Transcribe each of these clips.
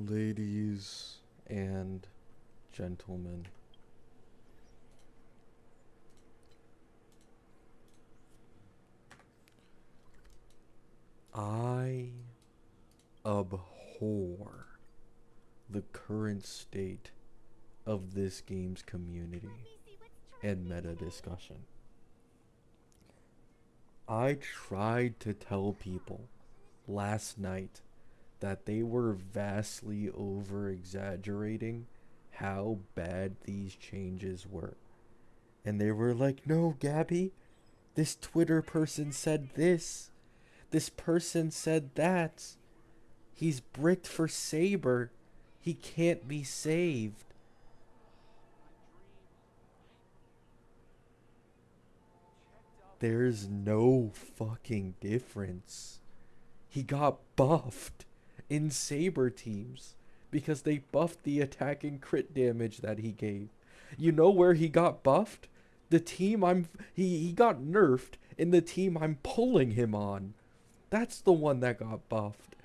Ladies and gentlemen, I abhor the current state of this game's community and meta discussion. I tried to tell people last night that they were vastly over exaggerating how bad these changes were. And they were like, no, Gabby, this Twitter person said this. This person said that. He's bricked for Saber. He can't be saved. There's no fucking difference. He got buffed in Saber teams because they buffed the attack and crit damage that he gave. You know where he got buffed? The team he got nerfed in the team I'm pulling him on. That's the one that got buffed.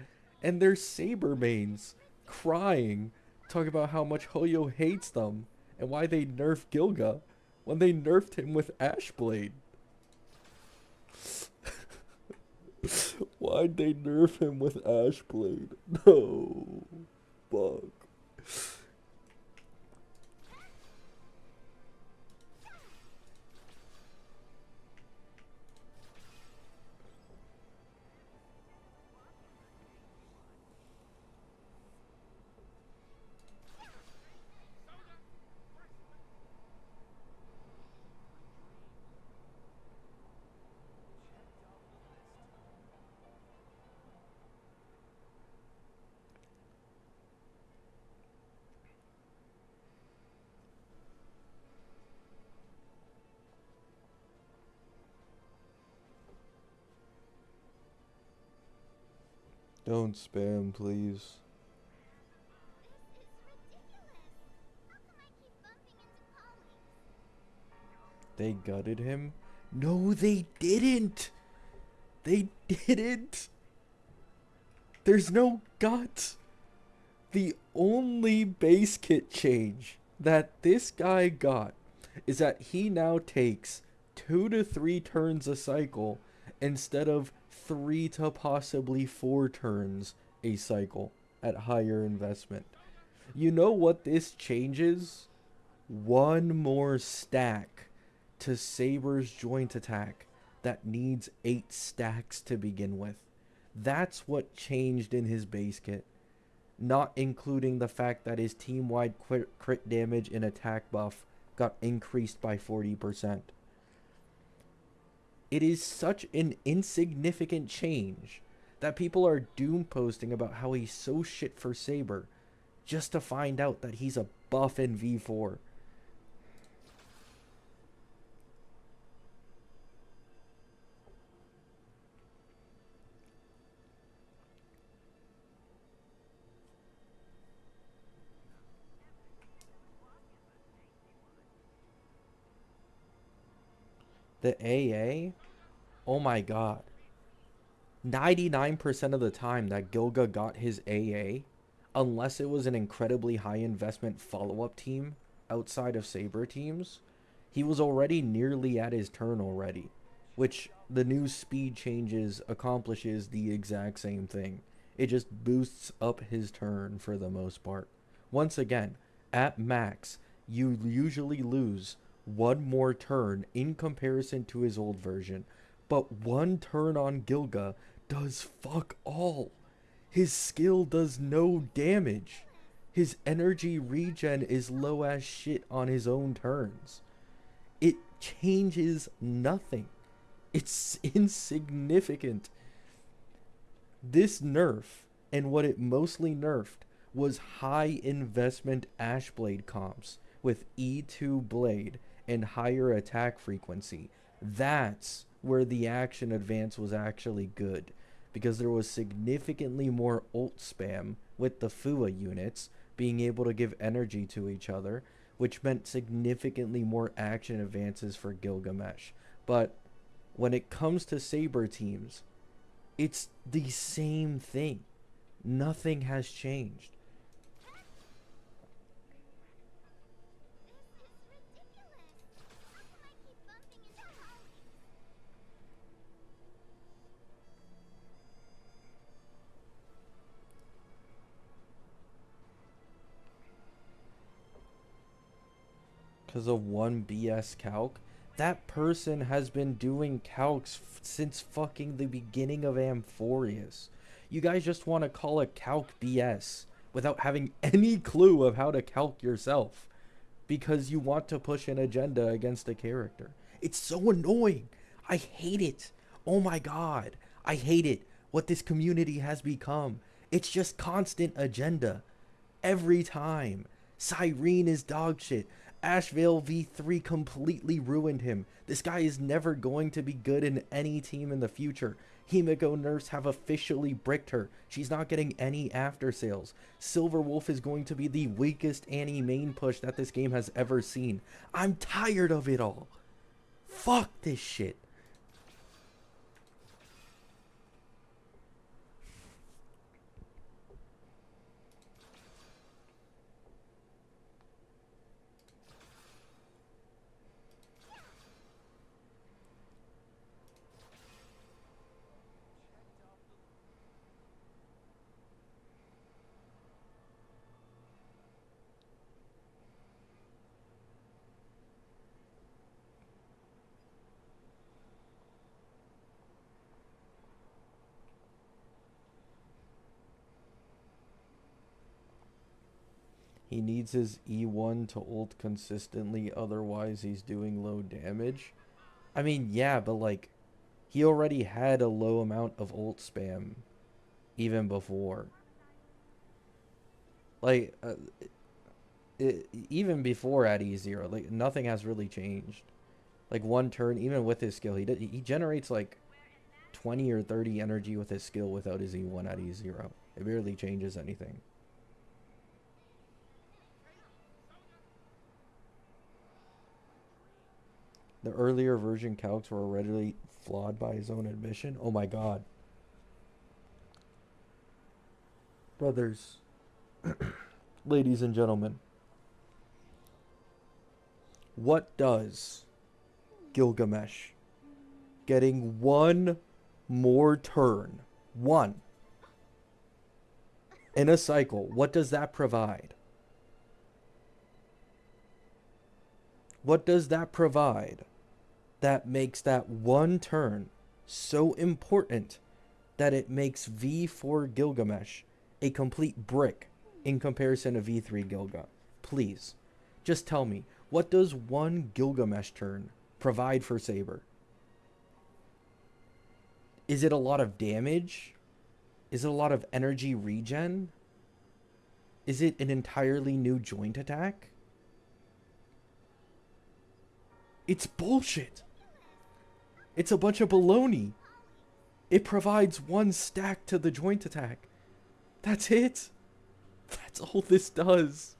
And there's Saber mains crying, talking about how much Hoyo hates them and why they nerfed Gilga when they nerfed him with Ashblade. Why'd they nerf him with Ashblade? No. Fuck. Don't spam, please. They gutted him? No, they didn't! They didn't! There's no gut! The only base kit change that this guy got is that he now takes 2 to 3 turns a cycle instead of 3 to possibly 4 turns a cycle at higher investment. You know what this changes? One more stack to Saber's joint attack that needs 8 stacks to begin with. That's what changed in his base kit, not including the fact that his team-wide crit damage and attack buff got increased by 40%. It is such an insignificant change that people are doom posting about how he's so shit for Saber just to find out that he's a buff in V4. The AA? Oh my god. 99% of the time that Gilga got his AA, unless it was an incredibly high investment follow-up team outside of Saber teams, he was already nearly at his turn already, which the new speed changes accomplishes the exact same thing. It just boosts up his turn for the most part. Once again, at max, you usually lose one more turn in comparison to his old version, but one turn on Gilga does fuck all. His skill does no damage. His energy regen is low as shit on his own turns. It changes nothing. It's insignificant. This nerf, and what it mostly nerfed, was high investment Ashblade comps with E2 Blade and higher attack frequency. That's where the action advance was actually good, because there was significantly more ult spam with the FUA units being able to give energy to each other, which meant significantly more action advances for Gilgamesh. But when it comes to Saber teams, it's the same thing. Nothing has changed. Because of one BS calc. That person has been doing calcs since fucking the beginning of Amphorius. You guys just want to call a calc BS without having any clue of how to calc yourself because you want to push an agenda against a character. It's so annoying. I hate it. Oh my god. I hate it. What this community has become. It's just constant agenda. Every time. Cyrene is dog shit. Ashvale V3 completely ruined him. This guy is never going to be good in any team in the future. Himiko nerfs have officially bricked her. She's not getting any after sales. Silver Wolf is going to be the weakest Annie main push that this game has ever seen. I'm tired of it all. Fuck this shit. He needs his E1 to ult consistently, otherwise he's doing low damage. I mean, yeah, but like, he already had a low amount of ult spam even before. Like, even before at E0, like, nothing has really changed. Like, one turn, even with his skill, he generates like 20 or 30 energy with his skill without his E1 at E0. It barely changes anything. The earlier version calcs were already flawed by his own admission. Oh my god. Brothers, ladies and gentlemen, what does Gilgamesh getting one more turn, one, in a cycle, what does that provide? What does that provide that makes that one turn so important that it makes V4 Gilgamesh a complete brick in comparison to V3 Gilga? Please, just tell me, what does one Gilgamesh turn provide for Saber? Is it a lot of damage? Is it a lot of energy regen? Is it an entirely new joint attack? It's bullshit. It's a bunch of baloney. It provides one stack to the joint attack. That's it. That's all this does.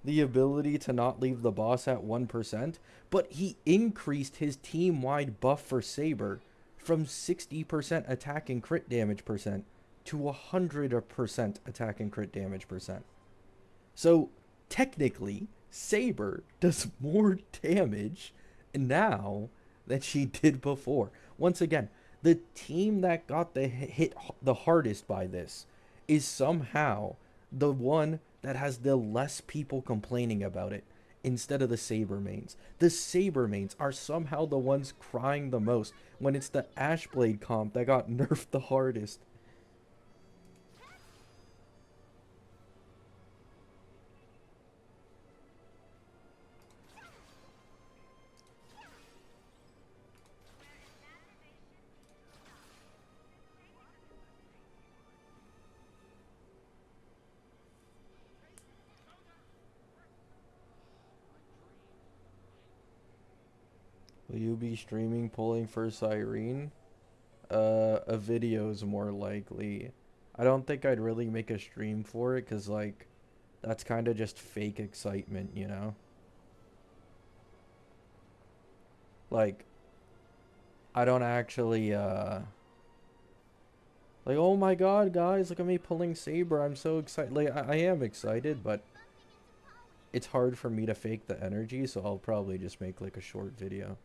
The ability to not leave the boss at 1%, but he increased his team-wide buff for Saber from 60% attack and crit damage percent to 100% attack and crit damage percent. So, technically, Saber does more damage now than she did before. Once again, the team that got the hit the hardest by this is somehow the one that has the less people complaining about it instead of the Saber mains. The Saber mains are somehow the ones crying the most when it's the Ashblade comp that got nerfed the hardest. Will you be streaming pulling for Cyrene? A video is more likely. I don't think I'd really make a stream for it, because, like, that's kind of just fake excitement, you know? Like, I don't actually, like, oh my god, guys, look at me pulling Saber, I'm so excited. Like, I am excited, but it's hard for me to fake the energy, so I'll probably just make, like, a short video.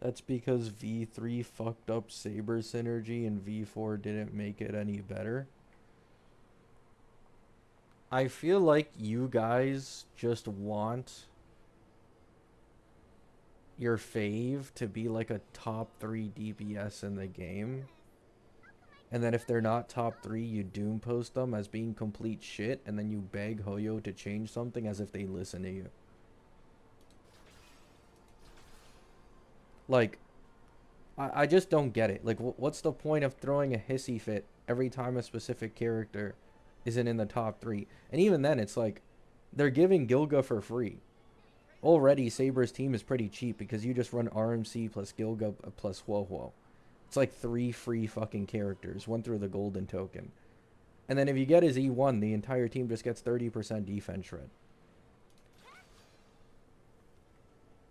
That's because V3 fucked up Saber synergy and V4 didn't make it any better. I feel like you guys just want your fave to be like a top 3 DPS in the game. And then if they're not top 3, you doom post them as being complete shit, and then you beg Hoyo to change something as if they listen to you. Like, I just don't get it. Like, what's the point of throwing a hissy fit every time a specific character isn't in the top 3? And even then, it's like, they're giving Gilga for free. Already, Saber's team is pretty cheap because you just run RMC plus Gilga plus Huohuo. It's like 3 free fucking characters, one through the golden token. And then if you get his E1, the entire team just gets 30% defense shred.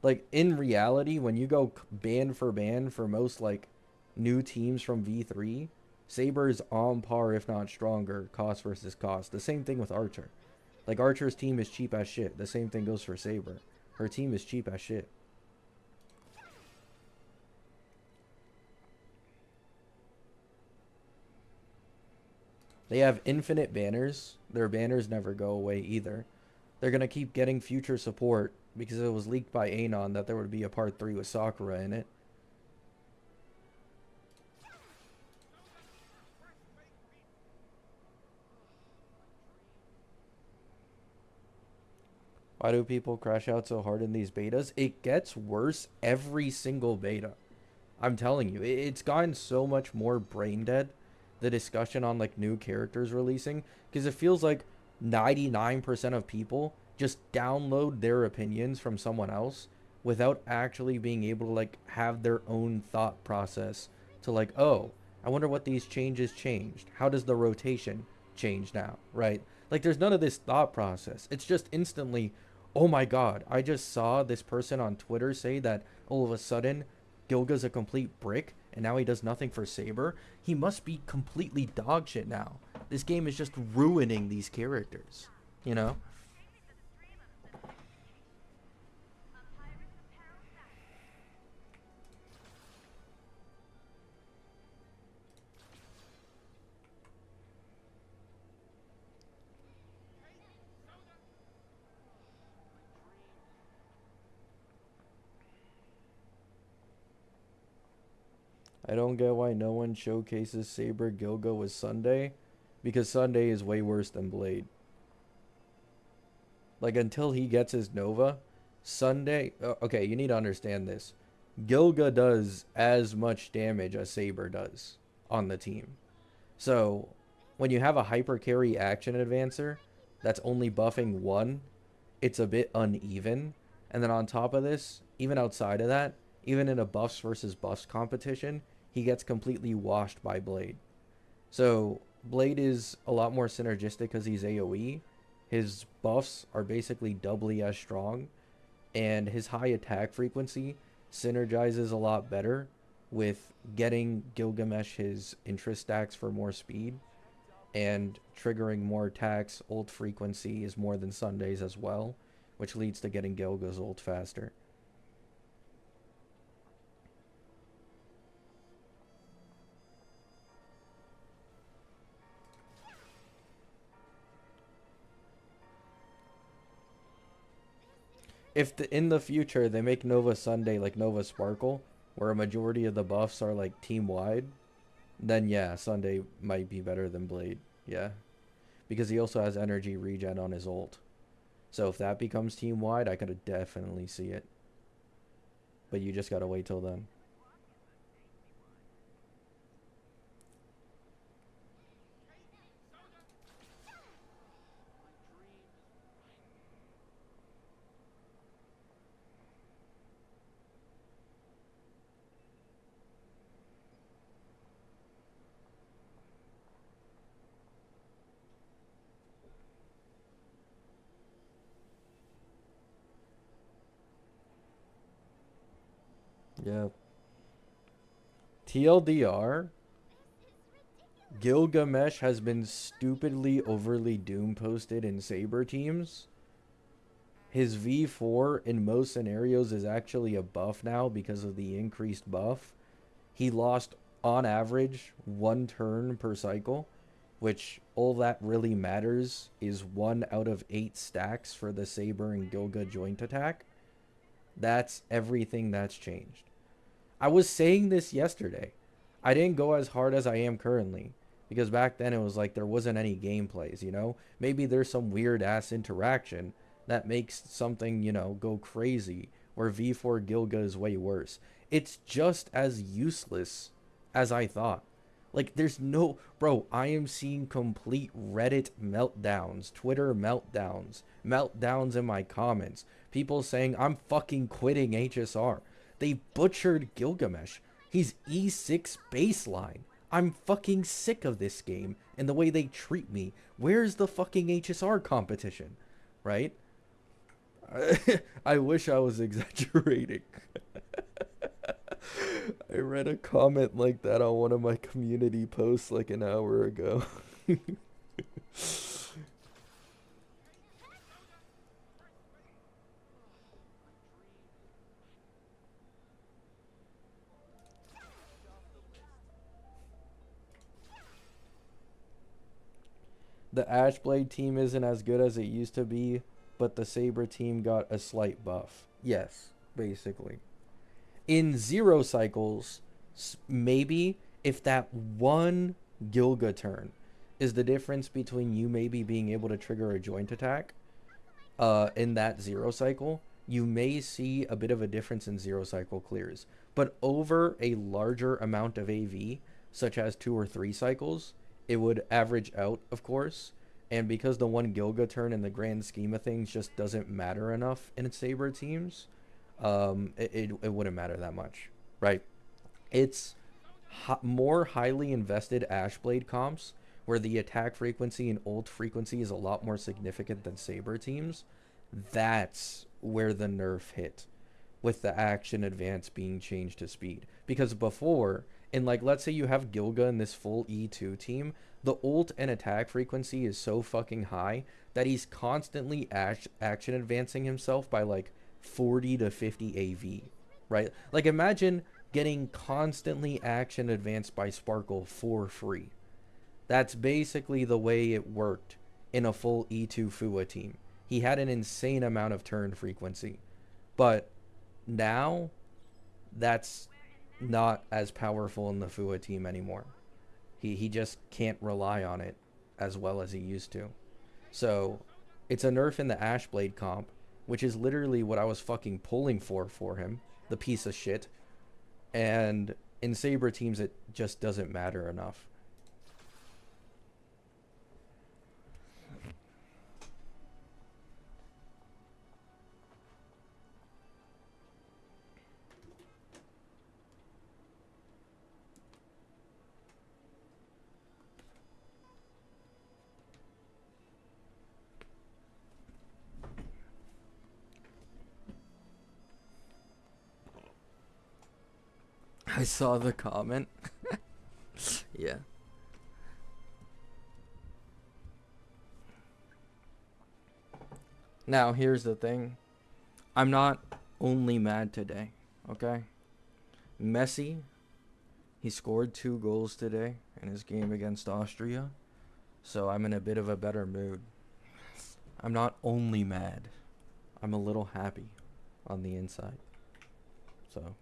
Like, in reality, when you go ban for most, like, new teams from V3, Saber is on par, if not stronger, cost versus cost. The same thing with Archer. Like, Archer's team is cheap as shit. The same thing goes for Saber. Her team is cheap as shit. They have infinite banners. Their banners never go away either. They're going to keep getting future support because it was leaked by Anon that there would be a part 3 with Sakura in it. Why do people crash out so hard in these betas? It gets worse every single beta. I'm telling you, it's gotten so much more brain dead, the discussion on like new characters releasing, because it feels like 99% of people just download their opinions from someone else without actually being able to like have their own thought process to like, oh, I wonder what these changes changed. How does the rotation change now, right? Like there's none of this thought process. It's just instantly, oh my god, I just saw this person on Twitter say that all of a sudden Gilga's a complete brick and now he does nothing for Saber. He must be completely dog shit now. This game is just ruining these characters, you know? I don't get why no one showcases Saber Gilga with Sunday, because Sunday is way worse than Blade. Like, until he gets his Nova, Sunday... okay, you need to understand this. Gilga does as much damage as Saber does on the team. So, when you have a hyper carry action advancer that's only buffing 1, it's a bit uneven. And then on top of this, even outside of that, even in a buffs versus buffs competition, he gets completely washed by Blade. So Blade is a lot more synergistic because he's AoE. His buffs are basically doubly as strong, and his high attack frequency synergizes a lot better with getting Gilgamesh his interest stacks for more speed and triggering more attacks. Ult frequency is more than Sunday's as well, which leads to getting Gilga's ult faster. If in the future they make Nova Sunday like Nova Sparkle, where a majority of the buffs are like team wide, then yeah, Sunday might be better than Blade. Yeah. Because he also has energy regen on his ult. So if that becomes team wide, I could definitely see it. But you just gotta wait till then. Yeah. TLDR, Gilgamesh has been stupidly overly doom posted in Saber teams. his V4 in most scenarios is actually a buff now because of the increased buff. He lost, on average, 1 turn per cycle, which all that really matters is 1 out of 8 stacks for the Saber and Gilga joint attack. That's everything that's changed. I was saying this yesterday. I didn't go as hard as I am currently because back then it was like there wasn't any gameplays, you know? Maybe there's some weird ass interaction that makes something, you know, go crazy where V4 Gilga is way worse. It's just as useless as I thought. Like there's no, bro, I am seeing complete Reddit meltdowns, Twitter meltdowns, meltdowns in my comments. People saying I'm fucking quitting HSR. They butchered Gilgamesh. He's E6 baseline. I'm fucking sick of this game and the way they treat me. Where's the fucking HSR competition? Right? I wish I was exaggerating. I read a comment like that on one of my community posts like an hour ago. The Ashblade team isn't as good as it used to be, but the Saber team got a slight buff. Yes, basically. In 0 cycles, maybe if that one Gilga turn is the difference between you maybe being able to trigger a joint attack in that 0 cycle, you may see a bit of a difference in 0 cycle clears. But over a larger amount of AV, such as 2 or 3 cycles, it would average out, of course. And because the one Gilga turn in the grand scheme of things just doesn't matter enough in Saber teams, it wouldn't matter that much, right? It's more highly invested Ashblade comps where the attack frequency and ult frequency is a lot more significant than Saber teams. That's where the nerf hit with the action advance being changed to speed. Because before, in like, let's say you have Gilga in this full E2 team, the ult and attack frequency is so fucking high that he's constantly action advancing himself by like 40 to 50 AV, right? Like imagine getting constantly action advanced by Sparkle for free. That's basically the way it worked in a full E2 Fua team. He had an insane amount of turn frequency. But now, that's not as powerful in the Fua team anymore. He just can't rely on it as well as he used to. So, it's a nerf in the Ashblade comp, which is literally what I was fucking pulling for him, the piece of shit. And in Saber teams, it just doesn't matter enough. I saw the comment. Yeah. Now, here's the thing. I'm not only mad today, okay? Messi, he scored 2 goals today in his game against Austria, so I'm in a bit of a better mood. I'm not only mad. I'm a little happy on the inside. So...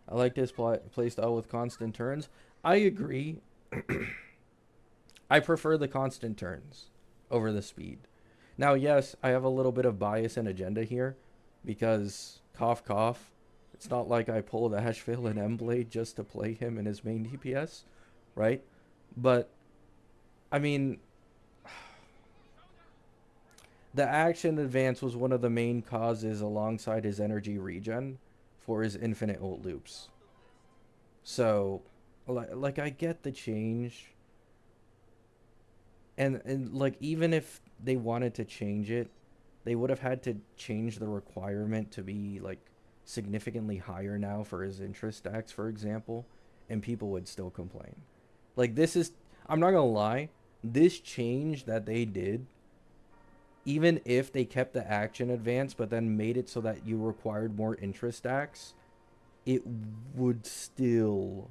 I like this playstyle with constant turns. I agree. I prefer the constant turns over the speed. Now, yes, I have a little bit of bias and agenda here because, cough, cough, it's not like I pulled Ashville and Emblade just to play him in his main DPS, right? But, I mean, the action advance was one of the main causes alongside his energy regen for his infinite ult loops. So, like I get the change. And like even if they wanted to change it, they would have had to change the requirement to be like significantly higher now for his interest stacks, for example, and people would still complain. Like this is, I'm not gonna lie, this change that they did, even if they kept the action advance but then made it so that you required more interest stacks, it would still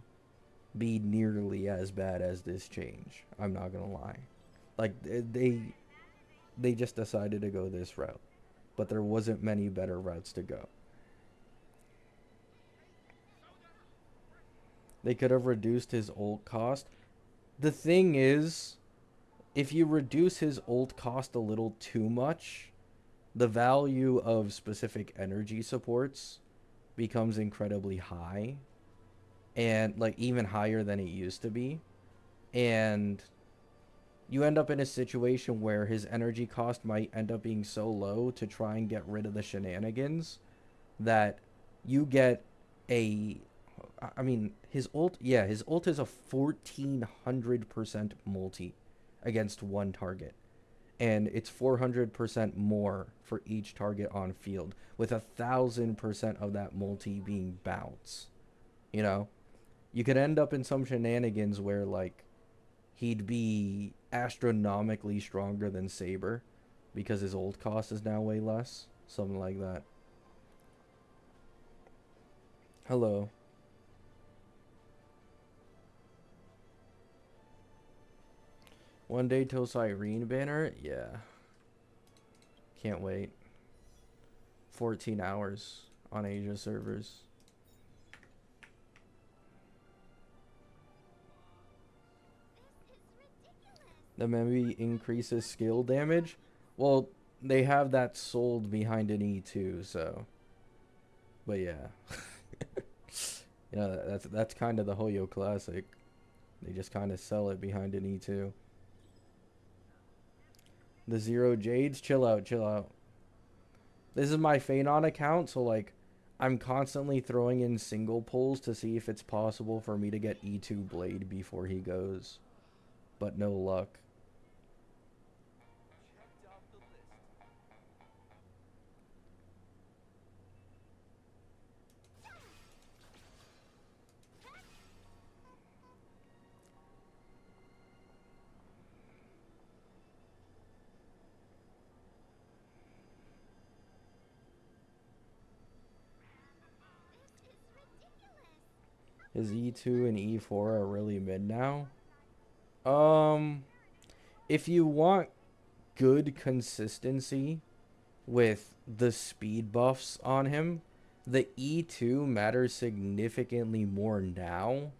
be nearly as bad as this change. I'm not gonna lie. Like they just decided to go this route, but there wasn't many better routes to go. They could have reduced his ult cost. The thing is, if you reduce his ult cost a little too much, the value of specific energy supports becomes incredibly high, and like even higher than it used to be. And you end up in a situation where his energy cost might end up being so low to try and get rid of the shenanigans that you get a, I mean, his ult, yeah, his ult is a 1400% multi against one target. And it's 400% more for each target on field, with 1000% of that multi being bounce. You know, you could end up in some shenanigans where like he'd be astronomically stronger than Saber because his ult cost is now way less. Something like that. Hello. One day till Cyrene banner? Yeah. Can't wait. 14 hours on Asia servers. The maybe increases skill damage. Well, they have that sold behind an E2, so. But yeah. Yeah, that's kind of the Hoyo classic. They just kind of sell it behind an E2. The Zero Jades, chill out, chill out. This is my Phanon account, so like I'm constantly throwing in single pulls to see if it's possible for me to get E2 Blade before he goes. But no luck. His E2 and E4 are really mid now. Um, if you want good consistency with the speed buffs on him, the E2 matters significantly more now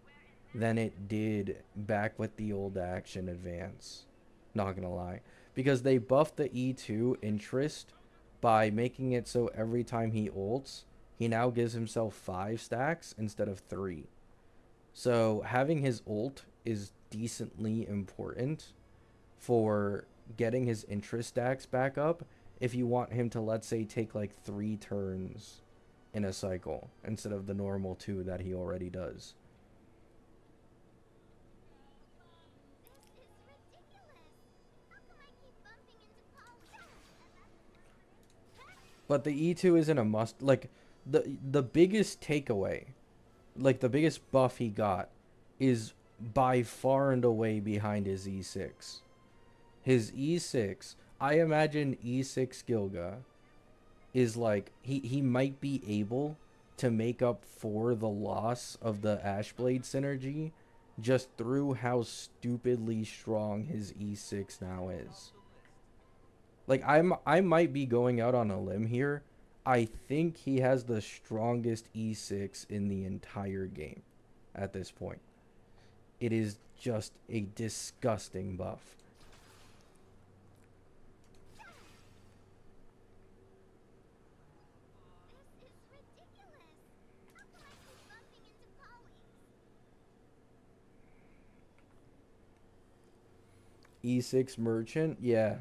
than it did back with the old action advance. Not gonna lie. Because they buffed the E2 interest by making it so every time he ults, he now gives himself 5 stacks instead of 3. So having his ult is decently important for getting his interest stacks back up if you want him to, let's say, take like 3 turns in a cycle instead of the normal 2 that he already does. But the E2 isn't a must. Like the biggest takeaway, like the biggest buff he got is by far and away behind his E6. His E6, I imagine E6 Gilga is like he might be able to make up for the loss of the Ashblade synergy just through how stupidly strong his E6 now is. Like I might be going out on a limb here. I think he has the strongest E6 in the entire game at this point. It is just a disgusting buff. E6 merchant, yeah.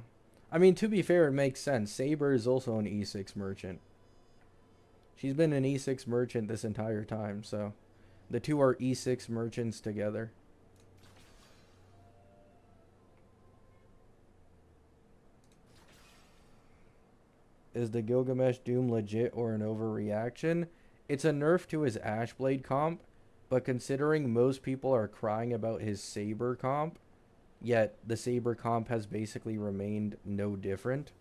I mean, to be fair, it makes sense. Saber is also an E6 merchant. She's been an E6 merchant this entire time, so the two are E6 merchants together. Is the Gilgamesh Doom legit or an overreaction? It's a nerf to his Ashblade comp, but considering most people are crying about his Saber comp, yet the Saber comp has basically remained no different,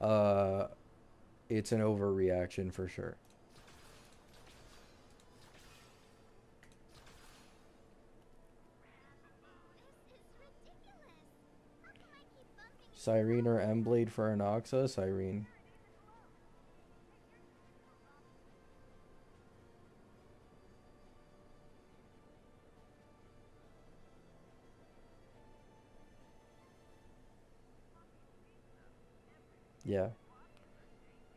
uh, it's an overreaction for sure. Cyrene or Emblade for Anoxa? Cyrene. Yeah.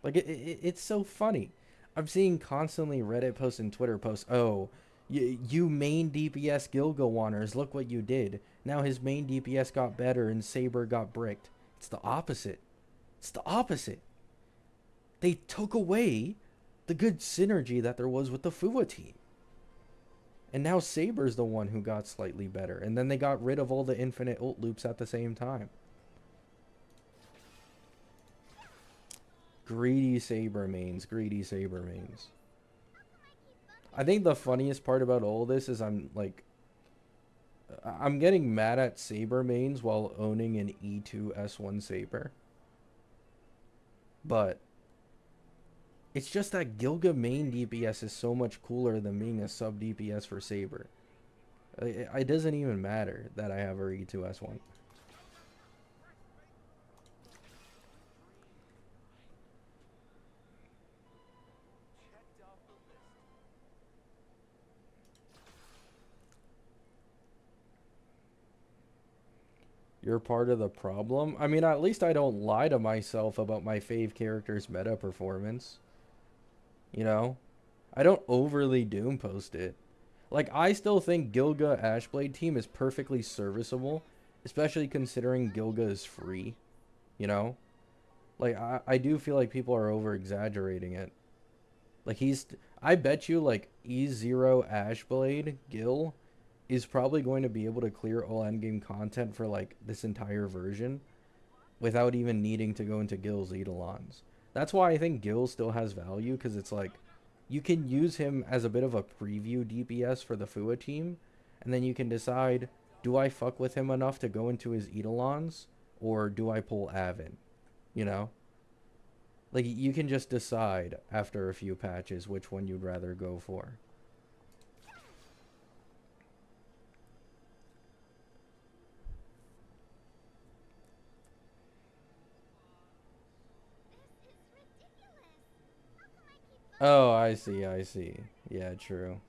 Like, it's so funny. I'm seeing constantly Reddit posts and Twitter posts, oh, you main DPS Gilga wanners, look what you did. Now his main DPS got better and Saber got bricked. It's the opposite. It's the opposite. They took away the good synergy that there was with the Fua team. And now Saber's the one who got slightly better. And then they got rid of all the infinite ult loops at the same time. Greedy Saber mains. Greedy Saber mains. I think the funniest part about all this is I'm getting mad at Saber mains while owning an E2 S1 Saber. But it's just that Gilga main DPS is so much cooler than being a sub DPS for Saber. It doesn't even matter that I have her E2 S1. You're part of the problem? I mean, at least I don't lie to myself about my fave character's meta performance. You know? I don't overly doom post it. Like, I still think Gilga Ashblade team is perfectly serviceable, especially considering Gilga is free. You know? Like, I do feel like people are over exaggerating it. Like, I bet you, like, E0 Ashblade Gil is probably going to be able to clear all endgame content for, like, this entire version without even needing to go into Gil's Eidolons. That's why I think Gil still has value, because it's like, you can use him as a bit of a preview DPS for the Fua team, and then you can decide, do I fuck with him enough to go into his Eidolons, or do I pull Avin? You know? Like, you can just decide after a few patches which one you'd rather go for. Oh, I see, I see. Yeah, true.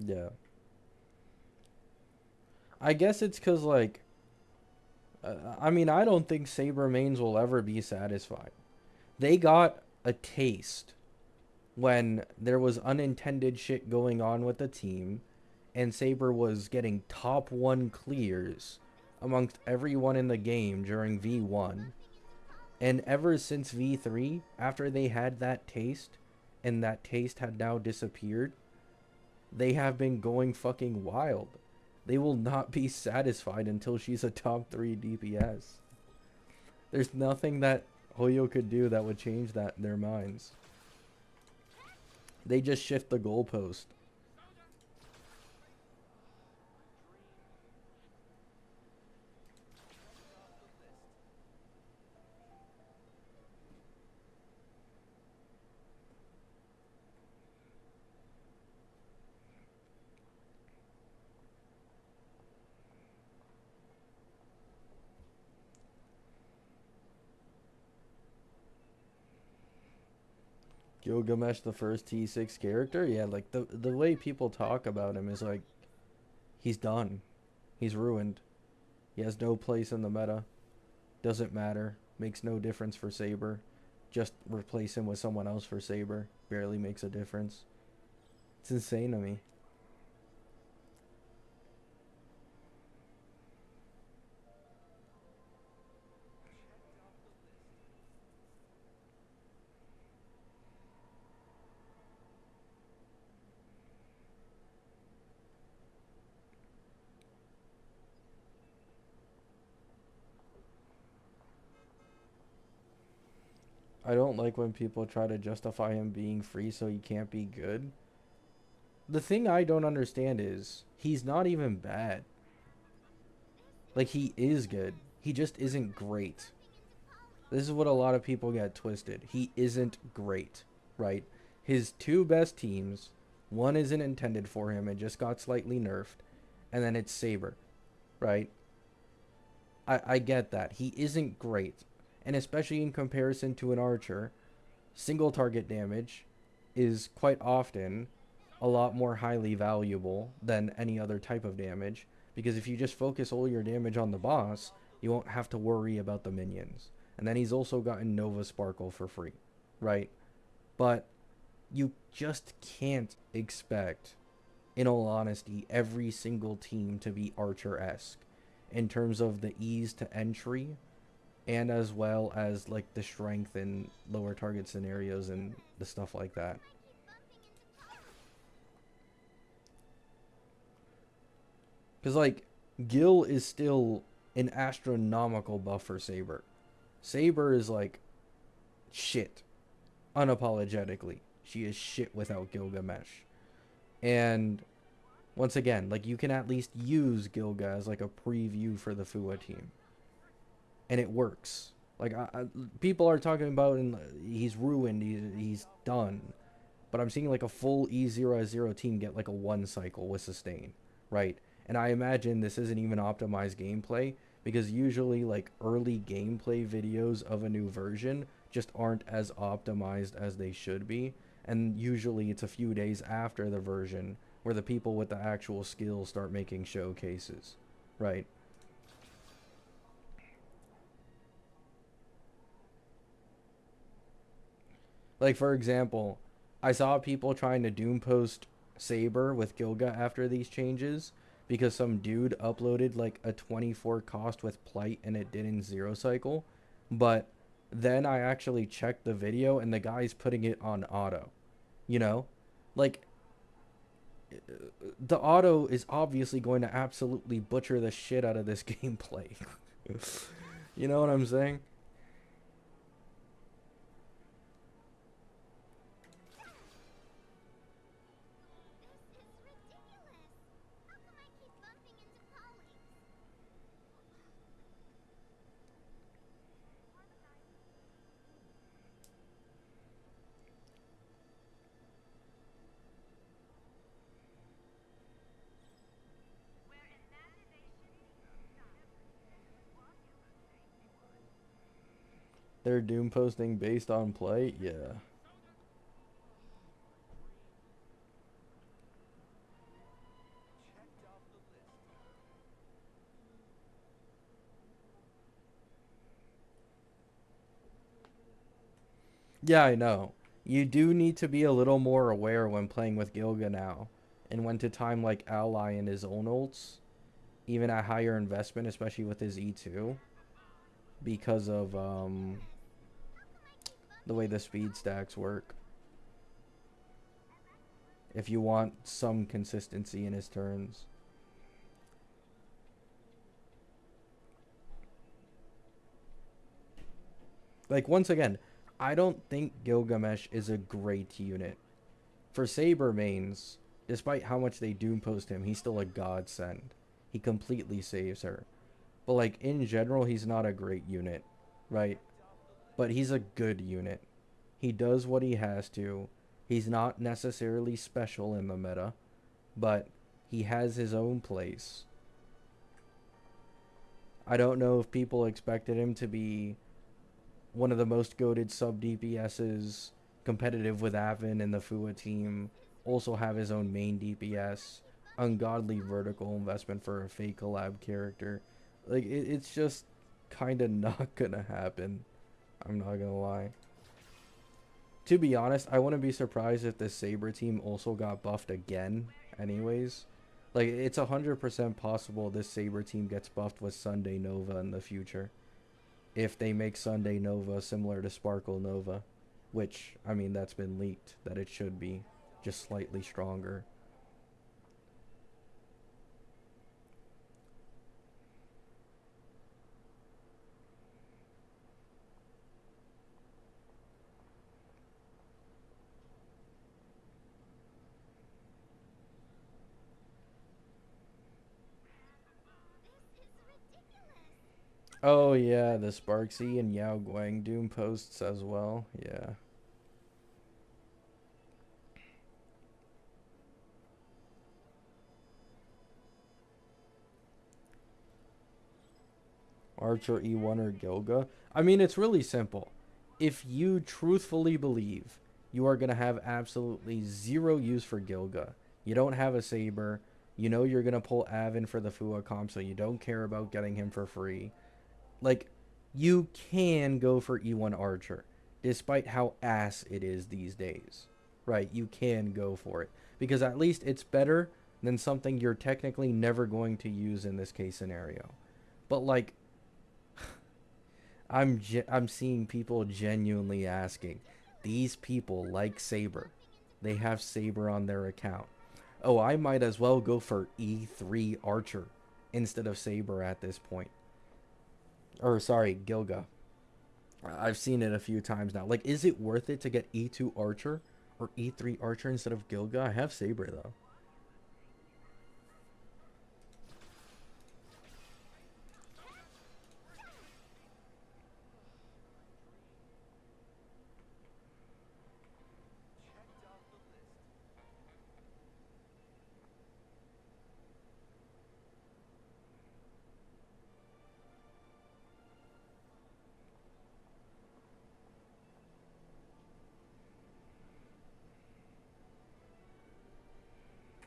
Yeah. I guess it's because, like, I mean, I don't think Saber mains will ever be satisfied. They got a taste when there was unintended shit going on with the team, and Saber was getting top 1 clears amongst everyone in the game during V1. And ever since V3, after they had that taste, and that taste had now disappeared, they have been going fucking wild. They will not be satisfied until she's a top 3 DPS. There's nothing that Hoyo could do that would change that in their minds. They just shift the goalpost. Gilgamesh, the first T6 character? Yeah, like, the way people talk about him is like, he's done. He's ruined. He has no place in the meta. Doesn't matter. Makes no difference for Saber. Just replace him with someone else for Saber. Barely makes a difference. It's insane to me. I don't like when people try to justify him being free so he can't be good. The thing I don't understand is he's not even bad. Like, he is good. He just isn't great. This is what a lot of people get twisted. He isn't great, right? His two best teams, one isn't intended for him and just got slightly nerfed, and then it's Saber, right? I get that. He isn't great. And especially in comparison to an archer, single target damage is quite often a lot more highly valuable than any other type of damage, because if you just focus all your damage on the boss, you won't have to worry about the minions. And then he's also gotten Nova Sparkle for free, right? But you just can't expect, in all honesty, every single team to be Archer-esque in terms of the ease to entry, and as well as like the strength in lower target scenarios and the stuff like that. Because like Gil is still an astronomical buff for Saber. Saber is like shit, unapologetically. She is shit without Gilgamesh. And once again, like, you can at least use Gilga as like a preview for the Fua team, and it works. Like, people are talking about, and he's ruined, he's done, but I'm seeing like a full E0-0 team get like a 1 cycle with sustain, right? And I imagine this isn't even optimized gameplay, because usually like early gameplay videos of a new version just aren't as optimized as they should be, and usually it's a few days after the version where the people with the actual skills start making showcases, right? Like, for example, I saw people trying to doom post Saber with Gilga after these changes because some dude uploaded like a 24 cost with Plight and it did in 0 cycle. But then I actually checked the video and the guy's putting it on auto. You know? Like, the auto is obviously going to absolutely butcher the shit out of this gameplay. You know what I'm saying? They're doom posting based on play? Yeah. Yeah, I know. You do need to be a little more aware when playing with Gilga now, and when to time like Ally and his own ults, even at higher investment, especially with his E2, because of the way the speed stacks work. If you want some consistency in his turns. Like, once again, I don't think Gilgamesh is a great unit. For Saber mains, despite how much they doom post him, he's still a godsend. He completely saves her. But like, in general, he's not a great unit, right? But he's a good unit. He does what he has to. He's not necessarily special in the meta, but he has his own place. I don't know if people expected him to be one of the most goated sub DPSs, competitive with Avin and the Fua team, also have his own main DPS, ungodly vertical investment for a fake collab character. Like, it's just kind of not gonna happen. I'm not gonna lie. To be honest, I wouldn't be surprised if the Saber team also got buffed again anyways. Like, it's 100% possible this Saber team gets buffed with Sunday Nova in the future. If they make Sunday Nova similar to Sparkle Nova. Which, I mean, that's been leaked, that it should be. Just slightly stronger. Oh yeah, the Sparksy and Yao Guang Doom posts as well. Yeah. Archer E1 or Gilga. I mean, it's really simple. If you truthfully believe you are going to have absolutely zero use for Gilga, you don't have a Saber, you know you're going to pull Avin for the Fua comp, so you don't care about getting him for free. Like, you can go for E1 Archer, despite how ass it is these days. Right, you can go for it. Because at least it's better than something you're technically never going to use in this case scenario. But like, I'm seeing people genuinely asking. These people like Saber. They have Saber on their account. Oh, I might as well go for E3 Archer instead of Saber at this point. Or sorry, Gilga. I've seen it a few times now. Like, is it worth it to get E2 Archer or E3 Archer instead of Gilga? I have Saber though.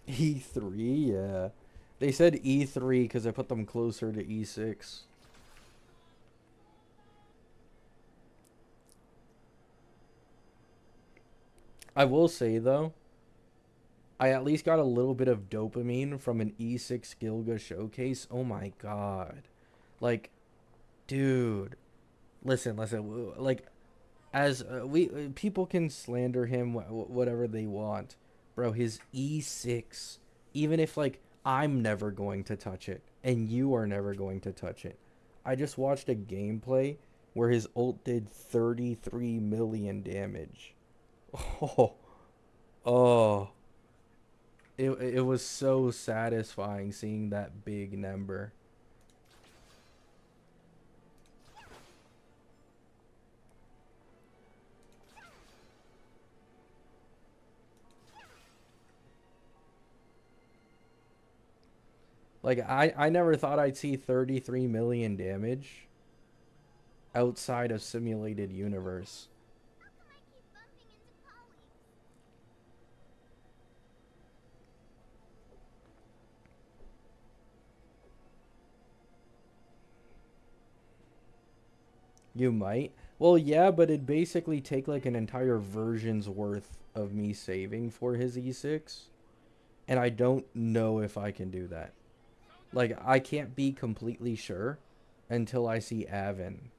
E3, yeah. They said E3 because I put them closer to E6. I will say though, I at least got a little bit of dopamine from an E6 Gilga showcase. Oh my god. Like, dude, listen. Like, as we people can slander him whatever they want. Bro, his E6, even if like I'm never going to touch it and you are never going to touch it. I just watched a gameplay where his ult did 33 million damage. Oh, oh, it was so satisfying seeing that big number. Like, I never thought I'd see 33 million damage outside of simulated universe. You might. Well, yeah, but it'd basically take like an entire version's worth of me saving for his E6, and I don't know if I can do that. Like, I can't be completely sure until I see Avin.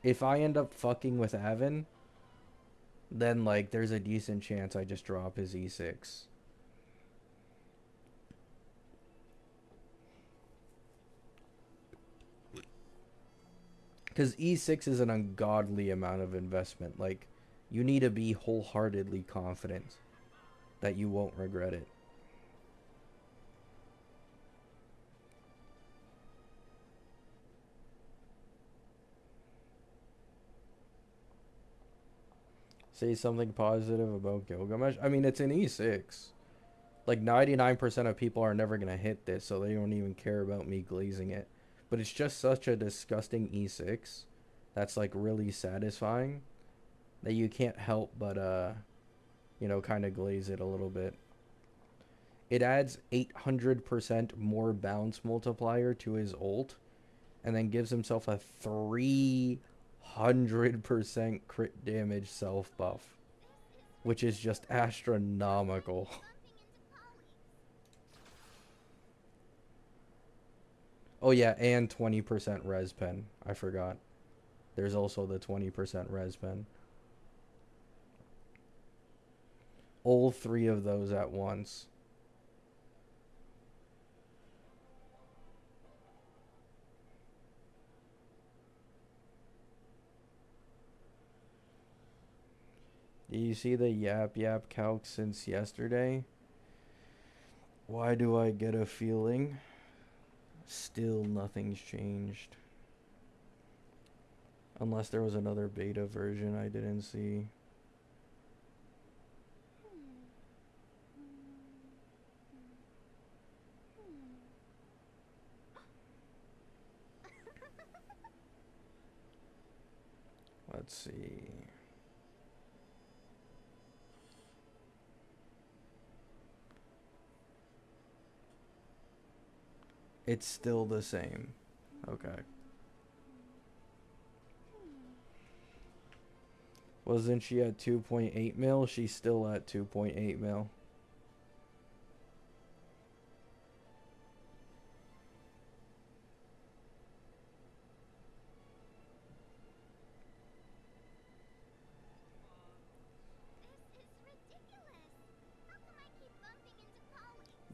If I end up fucking with Avin, then like there's a decent chance I just drop his E6. Because E6 is an ungodly amount of investment. Like, you need to be wholeheartedly confident that you won't regret it. Say something positive about Gilgamesh. I mean, it's an E6. Like, 99% of people are never going to hit this, so they don't even care about me glazing it. But it's just such a disgusting E6 that's, like, really satisfying that you can't help but, kind of glaze it a little bit. It adds 800% more bounce multiplier to his ult, and then gives himself a 300% 100% crit damage self buff, which is just astronomical. Oh yeah, and 20% res pen. I forgot. There's also the 20% res pen. All three of those at once. Do you see the Yap Yap calc since yesterday? Why do I get a feeling? Still nothing's changed. Unless there was another beta version I didn't see. Let's see. It's still the same. Okay. Wasn't she at 2.8 mil? She's still at 2.8 mil.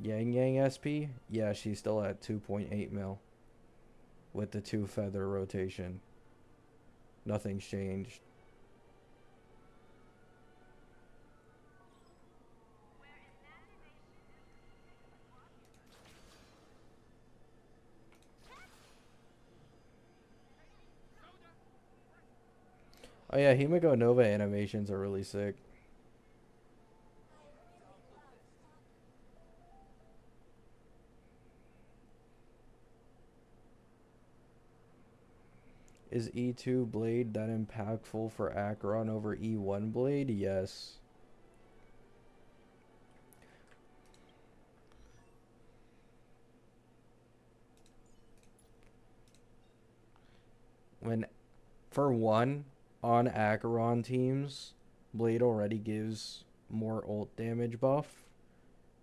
Yang Yang SP? Yeah, she's still at 2.8 mil. With the 2 feather rotation. Nothing's changed. Oh yeah, Himiko Nova animations are really sick. Is E2 Blade that impactful for Acheron over E1 Blade? Yes. When, for one, on Acheron teams, Blade already gives more ult damage buff.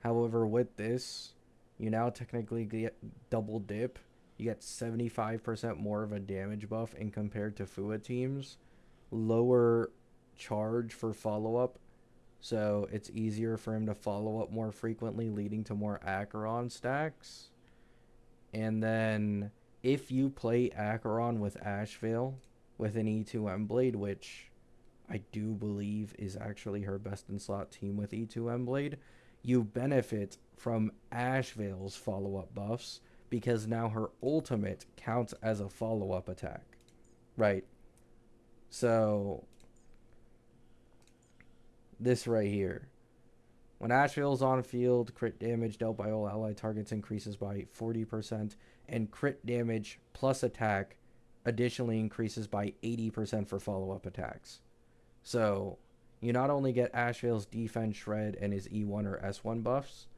However, with this, you now technically get double dip. You get 75% more of a damage buff in compared to Fua teams. Lower charge for follow-up, so it's easier for him to follow up more frequently, leading to more Acheron stacks. And then if you play Acheron with Ashvale with an E2M Blade, which I do believe is actually her best in slot team with E2M Blade, you benefit from Ashvale's follow-up buffs because now her ultimate counts as a follow-up attack. Right. So this right here. When Ashvale's on field, crit damage dealt by all allied targets increases by 40%, and crit damage plus attack additionally increases by 80% for follow-up attacks. So you not only get Ashvale's defense shred and his E1 or S1 buffs,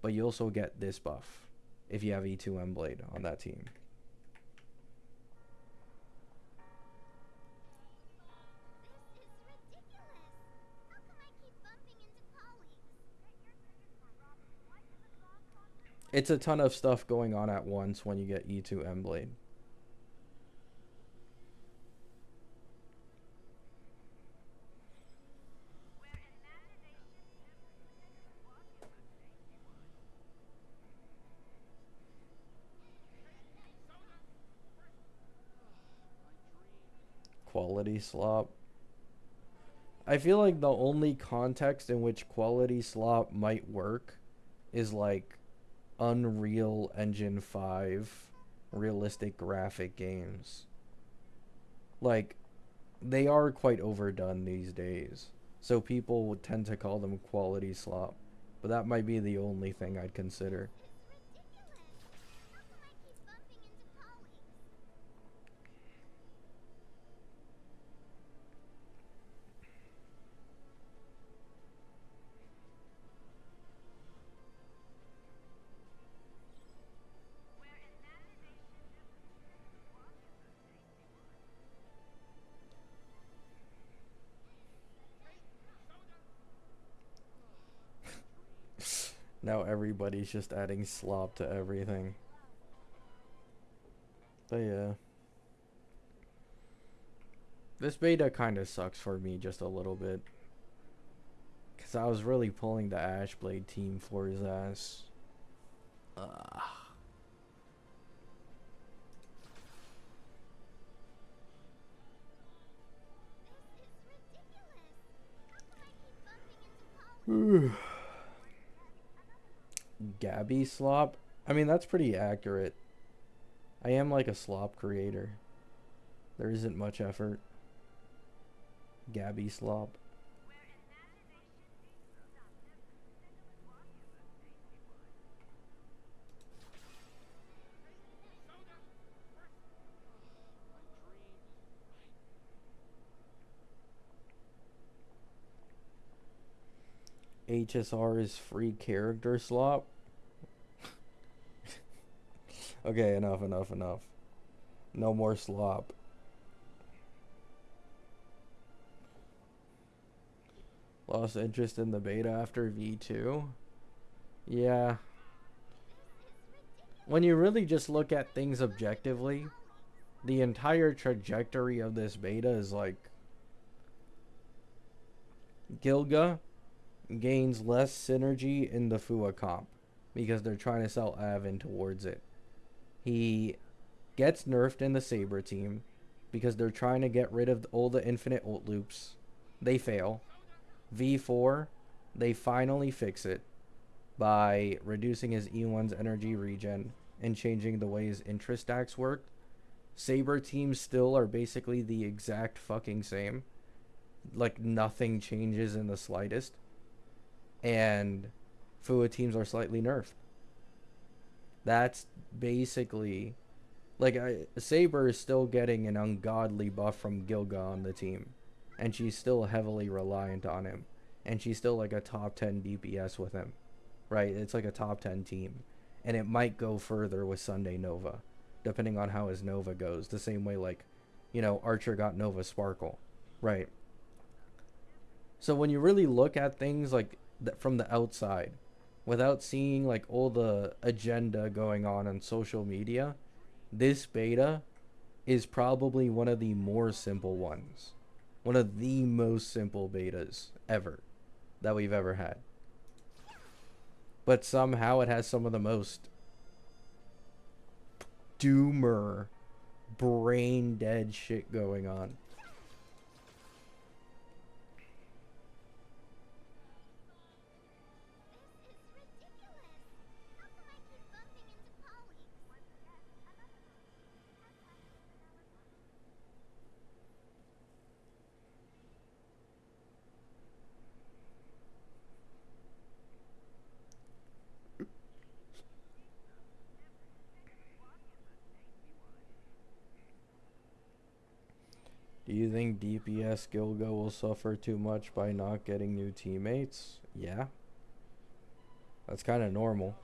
but you also get this buff if you have E2M Blade on that team. It's a ton of stuff going on at once when you get E2M Blade. Quality slop. I feel like the only context in which quality slop might work is like Unreal Engine 5 realistic graphic games. Like, they are quite overdone these days, so people would tend to call them quality slop, but that might be the only thing I'd consider. Now everybody's just adding slop to everything. But yeah. This beta kind of sucks for me just a little bit. Because I was really pulling the Ashblade team for his ass. Ugh. Gabby slop? I mean, that's pretty accurate. I am like a slop creator. There isn't much effort. Gabby slop. HSR is free character slop. Okay, enough. No more slop. Lost interest in the beta after V2? Yeah. When you really just look at things objectively, the entire trajectory of this beta is like Gilga gains less synergy in the Fua comp because they're trying to sell Avin towards it. He gets nerfed in the Saber team because they're trying to get rid of all the infinite ult loops. They fail. V4, they finally fix it by reducing his E1's energy regen and changing the way his interest stacks work. Saber teams still are basically the exact fucking same. Like nothing changes in the slightest. And Fua teams are slightly nerfed. That's basically like Saber is still getting an ungodly buff from Gilga on the team, and she's still heavily reliant on him, and she's still like a top 10 DPS with him, right? It's like a top 10 team, and it might go further with Sunday Nova, depending on how his Nova goes. The same way like, Archer got Nova Sparkle, right? So when you really look at things like from the outside, without seeing like all the agenda going on social media, this beta is probably one of the more simple ones. One of the most simple betas ever that we've ever had. But somehow it has some of the most doomer, brain dead shit going on. Do you think DPS Gilga will suffer too much by not getting new teammates? Yeah. That's kind of normal.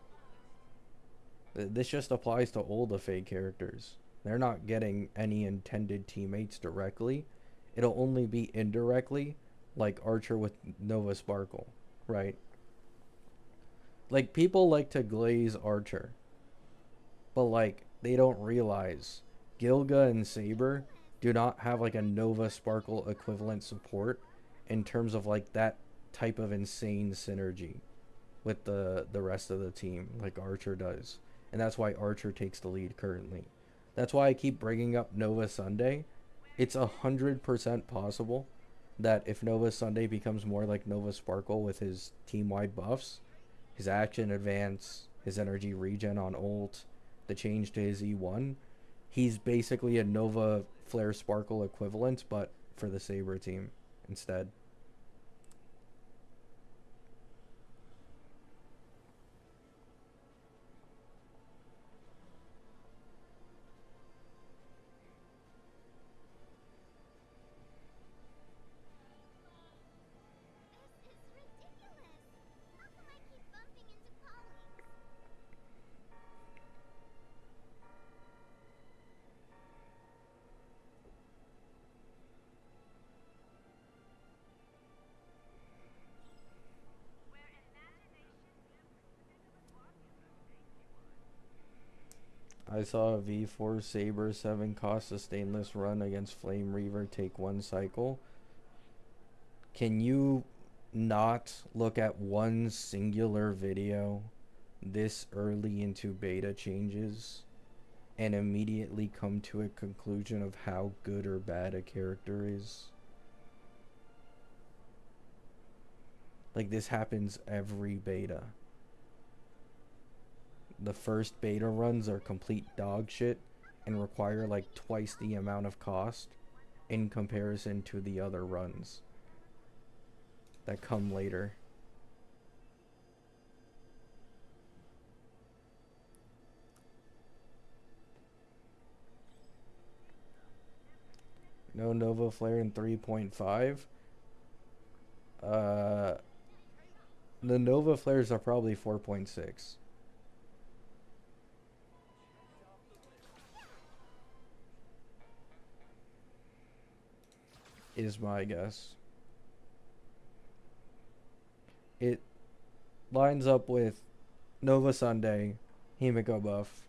This just applies to all the fake characters. They're not getting any intended teammates directly. It'll only be indirectly, like Archer with Nova Sparkle, right? Like, people like to glaze Archer, but like, they don't realize Gilga and Saber do not have like a Nova Sparkle equivalent support in terms of like that type of insane synergy with the rest of the team like Archer does. And that's why Archer takes the lead currently. That's why I keep bringing up Nova Sunday. It's 100% possible that if Nova Sunday becomes more like Nova Sparkle with his team-wide buffs, his action advance, his energy regen on ult, the change to his E1, he's basically a Nova Flare Sparkle equivalent, but for the Saber team instead. I saw a V4 Saber 7 cost a stainless run against Flame Reaver take 1 cycle. Can you not look at one singular video this early into beta changes and immediately come to a conclusion of how good or bad a character is? Like, this happens every beta. The first beta runs are complete dog shit and require like twice the amount of cost in comparison to the other runs that come later. No Nova Flare in 3.5. The Nova Flares are probably 4.6. Is my guess. It lines up with Nova Sunday, Himiko buff,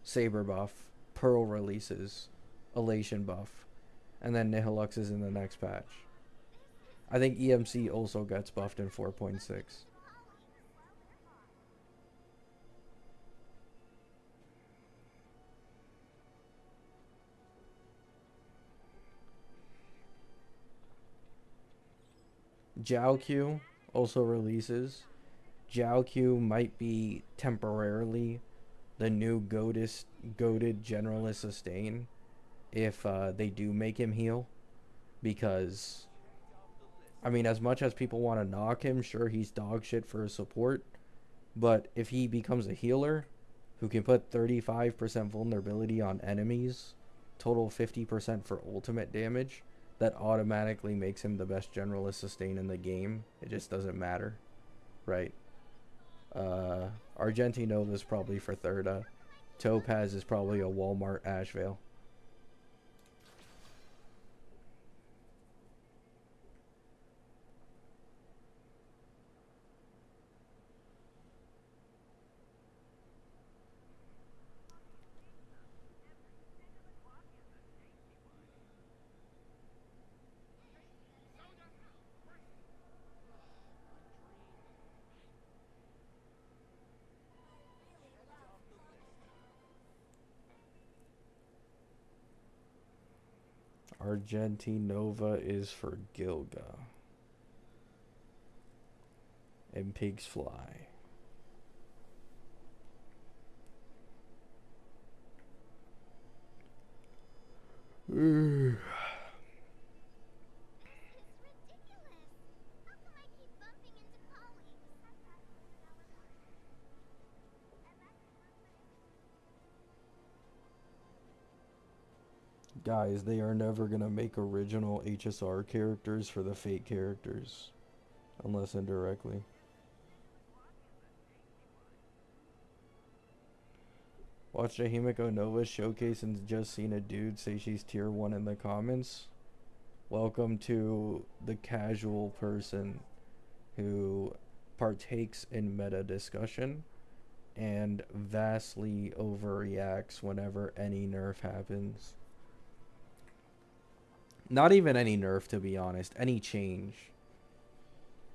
Saber buff, Pearl releases, Elation buff, and then Nihilux is in the next patch. I think EMC also gets buffed in 4.6. Jiao also releases. Jiao might be temporarily the new goated generalist sustain if they do make him heal, because I mean, as much as people want to knock him, sure, he's dog shit for support, but if he becomes a healer who can put 35% vulnerability on enemies, total 50% for ultimate damage, that automatically makes him the best generalist sustain in the game. It just doesn't matter, right? Argentinova is probably for Thirda. Topaz is probably a Walmart Ashvale. Argentinova is for Gilga. And pigs fly. Guys, they are never gonna make original HSR characters for the fake characters. Unless indirectly. Watched a Himiko Nova showcase and just seen a dude say she's tier 1 in the comments. Welcome to the casual person who partakes in meta discussion and vastly overreacts whenever any nerf happens. Not even any nerf, to be honest. Any change.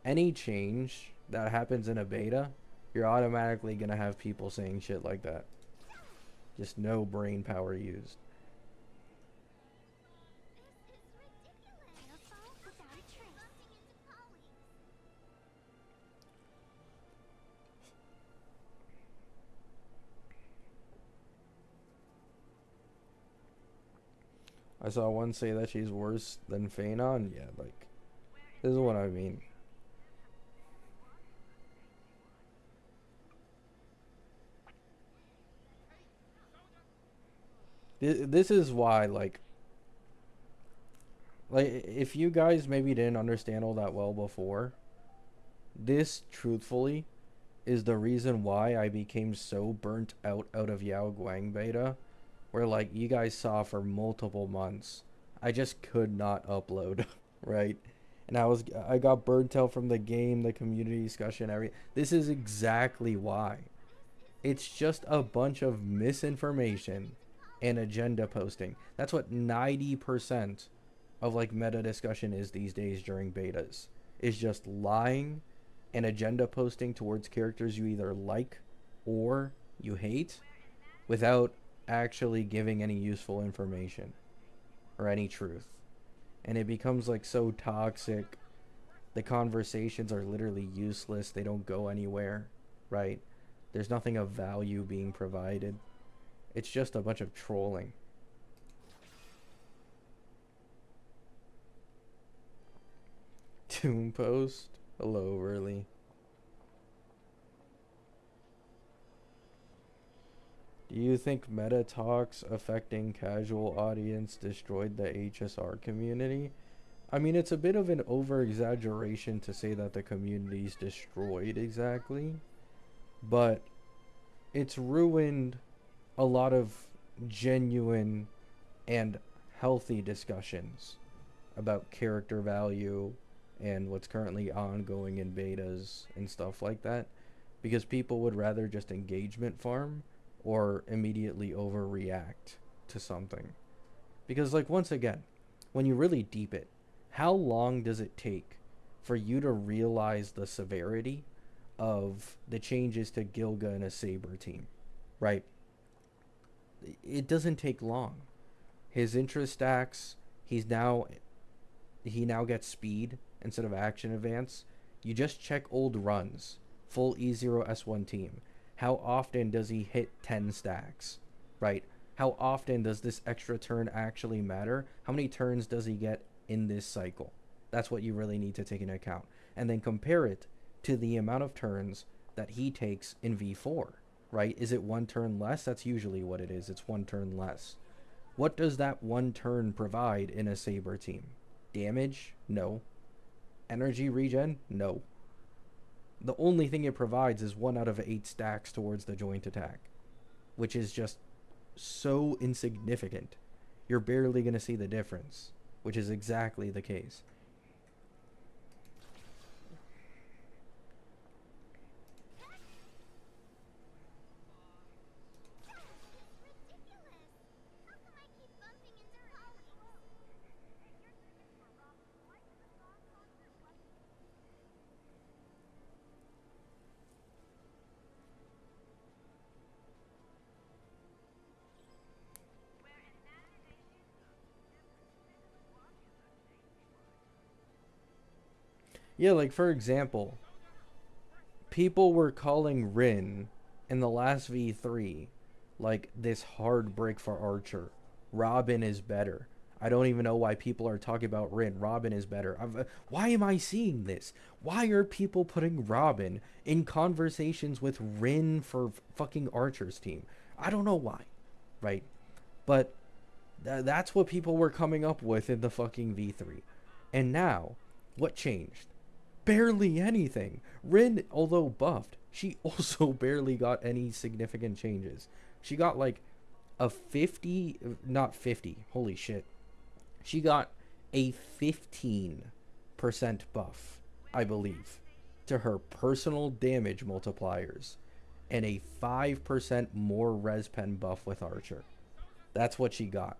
Any change that happens in a beta, you're automatically going to have people saying shit like that. Just no brain power used. I saw one say that she's worse than Phanon. Yeah, like, this is what I mean. This is why, like, if you guys maybe didn't understand all that well before, this, truthfully, is the reason why I became so burnt out of Yao Guang beta, where, like, you guys saw for multiple months, I just could not upload, right? And I got burnt out from the game, the community discussion, everything. This is exactly why. It's just a bunch of misinformation and agenda posting. That's what 90% of like meta discussion is these days during betas. Is just lying and agenda posting towards characters you either like or you hate without actually giving any useful information or any truth. And it becomes like so toxic. The conversations are literally useless. They don't go anywhere, right? There's nothing of value being provided. It's just a bunch of trolling. Doom post. Hello, Burley. Do you think meta talks affecting casual audience destroyed the HSR community? I mean, it's a bit of an over exaggeration to say that the community's destroyed exactly, but it's ruined a lot of genuine and healthy discussions about character value and what's currently ongoing in betas and stuff like that, because people would rather just engagement farm or immediately overreact to something. Because, like, once again, when you really deep it, how long does it take for you to realize the severity of the changes to Gilga and a Saber team, right? It doesn't take long. His interest stacks, he now gets speed instead of action advance. You just check old runs. Full E0 S1 team. How often does he hit 10 stacks? Right? How often does this extra turn actually matter? How many turns does he get in this cycle? That's what you really need to take into account. And then compare it to the amount of turns that he takes in V4. Right? Is it one turn less? That's usually what it is. It's one turn less. What does that one turn provide in a Saber team? Damage? No. Energy regen? No. The only thing it provides is 1 out of 8 stacks towards the joint attack, which is just so insignificant. You're barely going to see the difference, which is exactly the case. Yeah, like for example, people were calling Rin in the last V3 like this hard break for Archer. Robin is better. I don't even know why people are talking about Rin. Robin is better. Why am I seeing this? Why are people putting Robin in conversations with Rin for fucking Archer's team? I don't know why, right? But that's what people were coming up with in the fucking V3. And now, what changed? Barely anything. Rin, although buffed, she also barely got any significant changes. She got like a 50, not 50, holy shit. She got a 15% buff, I believe, to her personal damage multipliers and a 5% more res pen buff with Archer. That's what she got.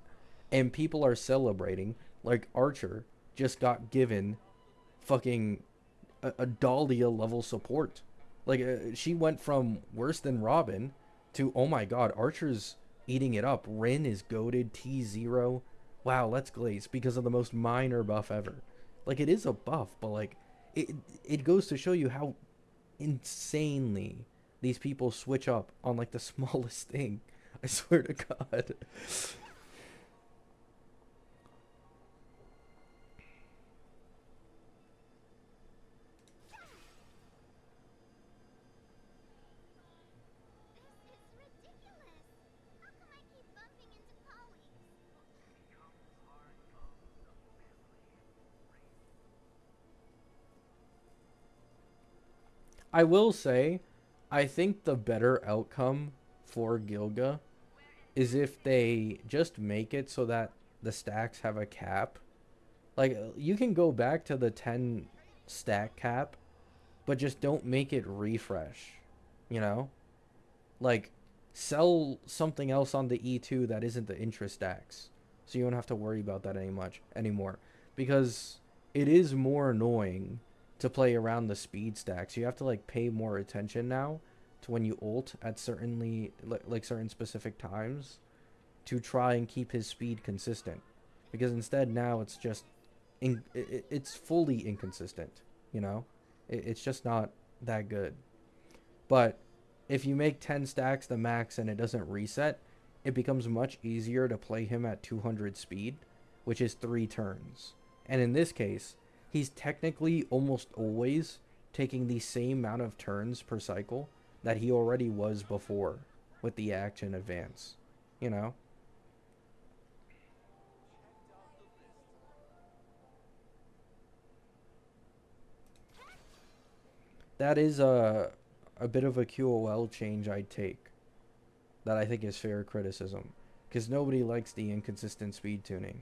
And people are celebrating like Archer just got given fucking a Dahlia level support. Like she went from worse than Robin to oh my god, Archer's eating it up. Rin is goaded T0. Wow, let's glaze because of the most minor buff ever. Like it is a buff, but like it goes to show you how insanely these people switch up on like the smallest thing. I swear to God. I will say, I think the better outcome for Gilga is if they just make it so that the stacks have a cap. Like, you can go back to the 10 stack cap, but just don't make it refresh, you know? Like, sell something else on the E2 that isn't the interest stacks, so you don't have to worry about that anymore, because it is more annoying to play around the speed stacks. You have to like pay more attention now to when you ult at certainly like certain specific times to try and keep his speed consistent, because instead now it's just it's fully inconsistent. You know, it's just not that good. But if you make 10 stacks the max and it doesn't reset, it becomes much easier to play him at 200 speed, which is 3 turns. And in this case, he's technically almost always taking the same amount of turns per cycle that he already was before with the action advance. You know? That is a bit of a QOL change I'd take that I think is fair criticism, because nobody likes the inconsistent speed tuning.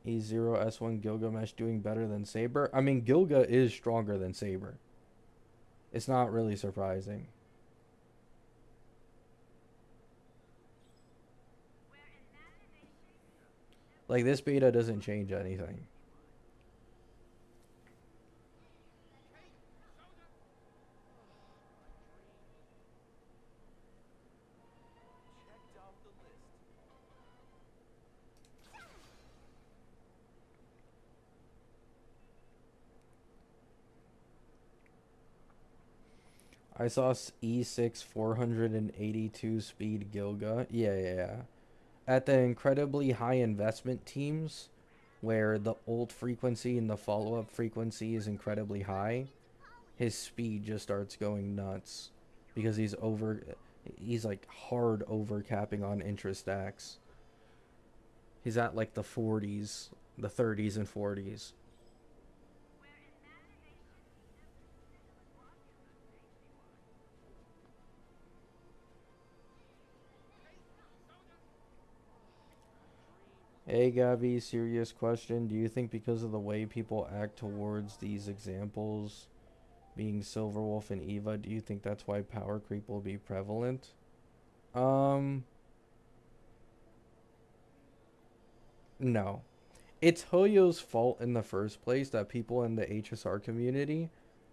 E0 S1 Gilgamesh doing better than Saber? I mean, Gilga is stronger than Saber. It's not really surprising. Like, this beta doesn't change anything. I saw E6 482 speed Gilga. Yeah. At the incredibly high investment teams, where the ult frequency and the follow-up frequency is incredibly high, his speed just starts going nuts because he's like hard over capping on interest stacks. He's at like the 40s, the 30s and 40s. Hey Gabby, serious question. Do you think because of the way people act towards these examples being Silverwolf and Eva, do you think that's why power creep will be prevalent? Um, no. It's Hoyo's fault in the first place that people in the HSR community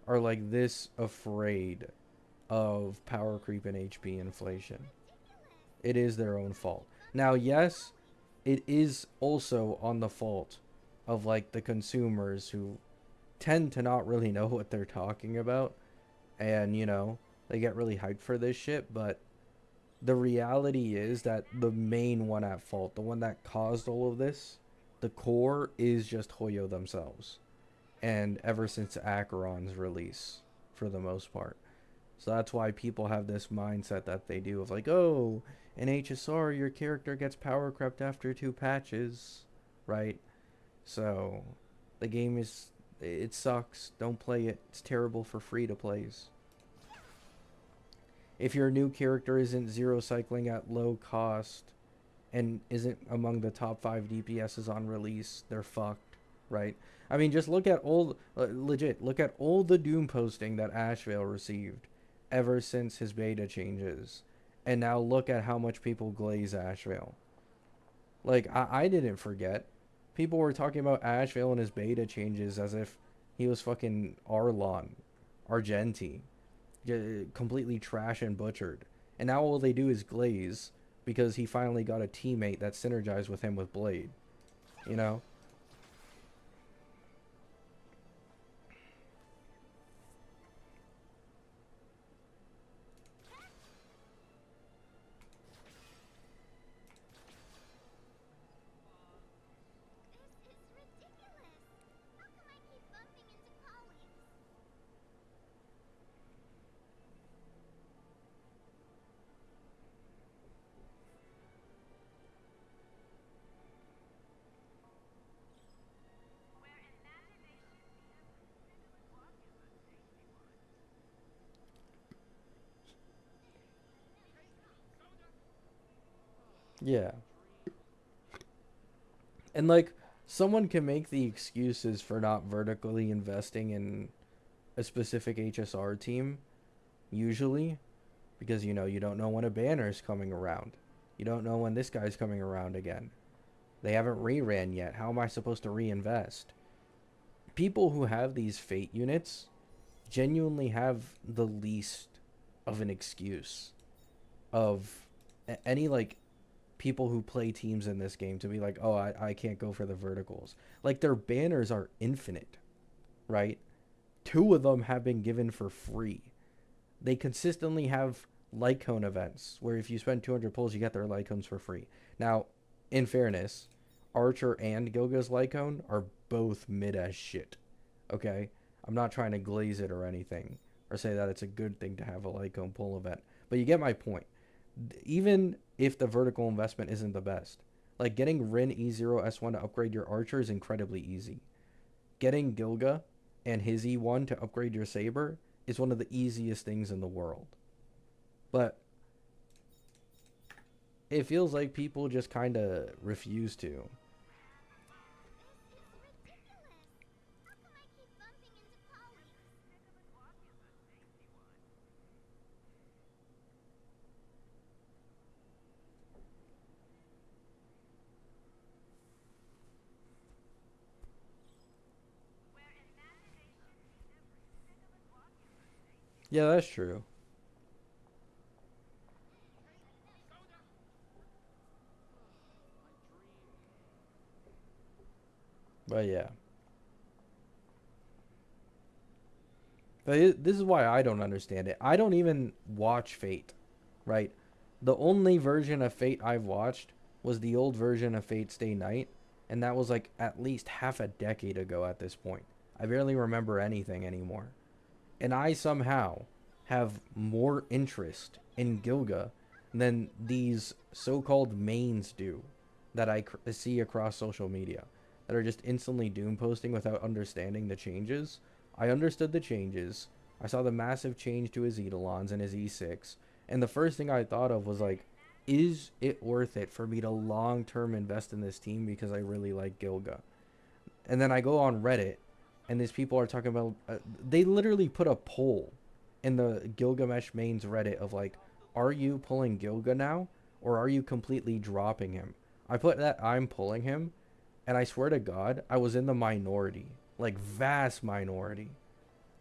are like this afraid of power creep and HP inflation. It is their own fault. Now, yes, it is also on the fault of like the consumers who tend to not really know what they're talking about, and they get really hyped for this shit. But the reality is that the main one at fault, the one that caused all of this, the core, is just Hoyo themselves, and ever since Acheron's release, for the most part. So that's why people have this mindset that they do of like, oh, in HSR your character gets power crept after 2 patches, right? So the game is, it sucks. Don't play it. It's terrible for free to plays. If your new character isn't zero cycling at low cost and isn't among the top 5 DPSs on release, they're fucked, right? I mean, just look at all, legit, look at all the Doom posting that Ashvale received ever since his beta changes. And now look at how much people glaze Ashvale. Like, I didn't forget. People were talking about Ashvale and his beta changes as if he was fucking Arlon, Argenti, completely trash and butchered. And now all they do is glaze because he finally got a teammate that synergized with him with Blade. You know? Yeah. And like, someone can make the excuses for not vertically investing in a specific HSR team, usually, because you don't know when a banner's coming around. You don't know when this guy's coming around again. They haven't reran yet. How am I supposed to reinvest? People who have these fate units genuinely have the least of an excuse of any like people who play teams in this game to be like, oh, I can't go for the verticals. Like, their banners are infinite, right? Two of them have been given for free. They consistently have Lycone events where if you spend 200 pulls, you get their Lycones for free. Now, in fairness, Archer and Gilga's Lycone are both mid as shit. Okay? I'm not trying to glaze it or anything or say that it's a good thing to have a Lycone pull event. But you get my point. Even if the vertical investment isn't the best, like getting Rin E0S1 to upgrade your Archer is incredibly easy. Getting Gilga and his E1 to upgrade your Saber is one of the easiest things in the world. But it feels like people just kind of refuse to. Yeah, that's true. But yeah. But this is why I don't understand it. I don't even watch Fate, right? The only version of Fate I've watched was the old version of Fate Stay Night, and that was like at least half a decade ago at this point. I barely remember anything anymore. And I somehow have more interest in Gilga than these so-called mains do that I see across social media that are just instantly doom posting without understanding the changes. I understood the changes. I saw the massive change to his Eidolons and his E6, and the first thing I thought of was like, is it worth it for me to long-term invest in this team because I really like Gilga? And then I go on Reddit, and these people are talking about. They literally put a poll in the Gilgamesh mains Reddit of like, are you pulling Gilga now, or are you completely dropping him? I put that I'm pulling him, and I swear to God, I was in the minority, like vast minority.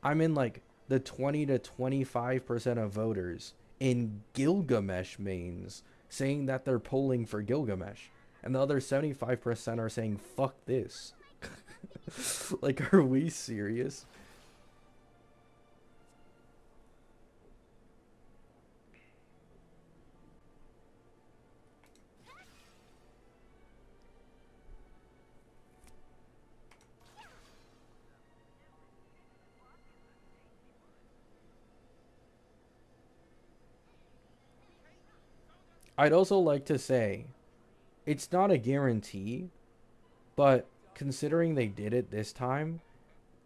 I'm in like the 20 to 25% of voters in Gilgamesh mains saying that they're pulling for Gilgamesh, and the other 75% are saying fuck this. Like, are we serious? I'd also like to say it's not a guarantee, but considering they did it this time,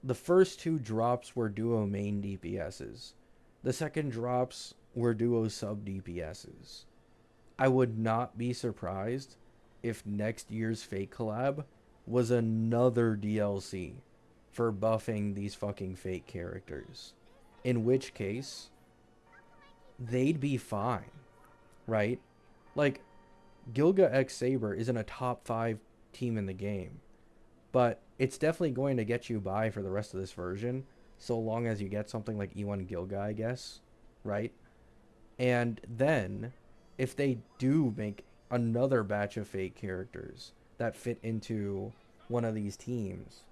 the first two drops were duo main DPSs. The second drops were duo sub DPSs. I would not be surprised if next year's Fate collab was another DLC for buffing these fucking Fate characters. In which case, they'd be fine, right? Like, Gilga X Saber isn't a top 5 team in the game, but it's definitely going to get you by for the rest of this version, so long as you get something like E1 Gilga, I guess, right? And then, if they do make another batch of Fate characters that fit into one of these teams,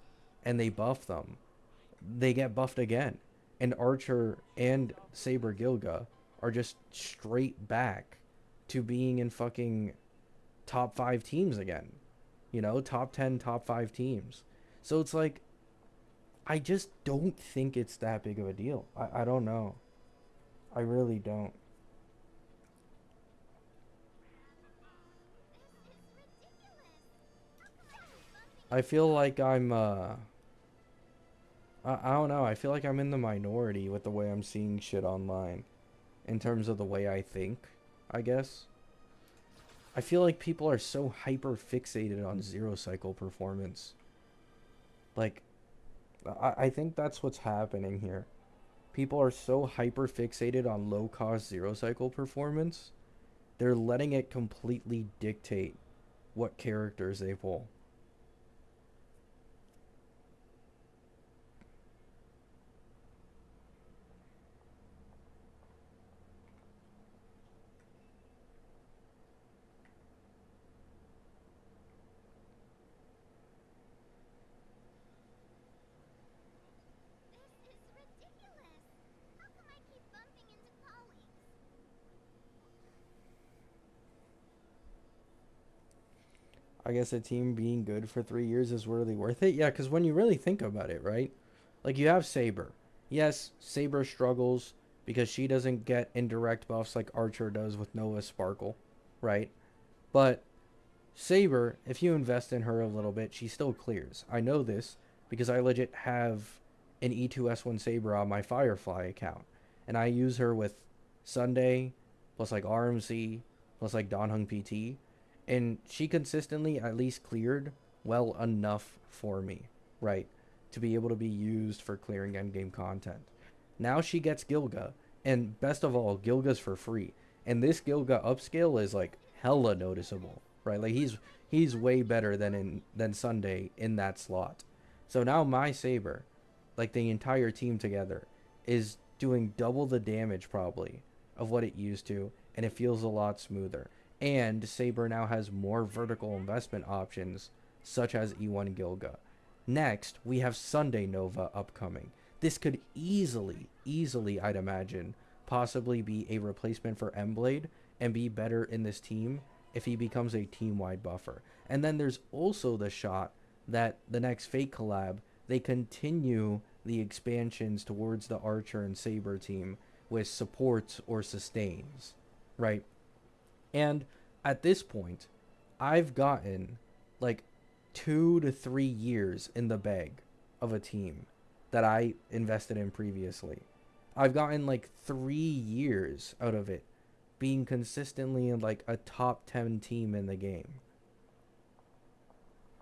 and they buff them, they get buffed again. And Archer and Saber Gilga are just straight back to being in fucking top 5 teams again. Top 10, top 5 teams. So it's like, I just don't think it's that big of a deal. I don't know. I really don't. I feel like I don't know. I feel like I'm in the minority with the way I'm seeing shit online in terms of the way I think, I guess. I feel like people are so hyper fixated on zero cycle performance. Like, I think that's what's happening here. People are so hyper fixated on low cost zero cycle performance, they're letting it completely dictate what characters they pull. I guess a team being good for 3 years is really worth it. Yeah, because when you really think about it, right? Like you have Saber. Yes, Saber struggles because she doesn't get indirect buffs like Archer does with Nova Sparkle, right? But Saber, if you invest in her a little bit, she still clears. I know this because I legit have an E2S1 Saber on my Firefly account. And I use her with Sunday, plus like RMC, plus like Donhung PT. And she consistently at least cleared well enough for me, right? To be able to be used for clearing endgame content. Now she gets Gilga. And best of all, Gilga's for free. And this Gilga upscale is like hella noticeable, right? Like he's way better than Sunday in that slot. So now my Saber, like the entire team together, is doing double the damage probably of what it used to, and it feels a lot smoother. And Saber now has more vertical investment options, such as E1 Gilga. Next, we have Sunday Nova upcoming. This could easily, I'd imagine, possibly be a replacement for M-Blade and be better in this team if he becomes a team-wide buffer. And then there's also the shot that the next Fate collab, they continue the expansions towards the Archer and Saber team with supports or sustains, right? And at this point, I've gotten like 2 to 3 years in the bag of a team that I invested in previously. I've gotten like 3 years out of it being consistently in like a top 10 team in the game.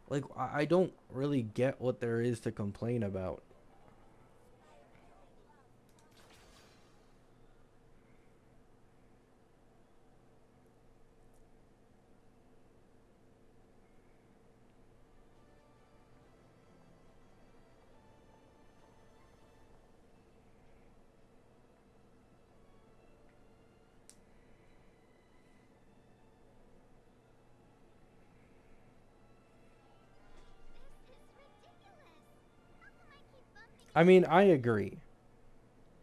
Like, I don't really get what there is to complain about. I mean, I agree.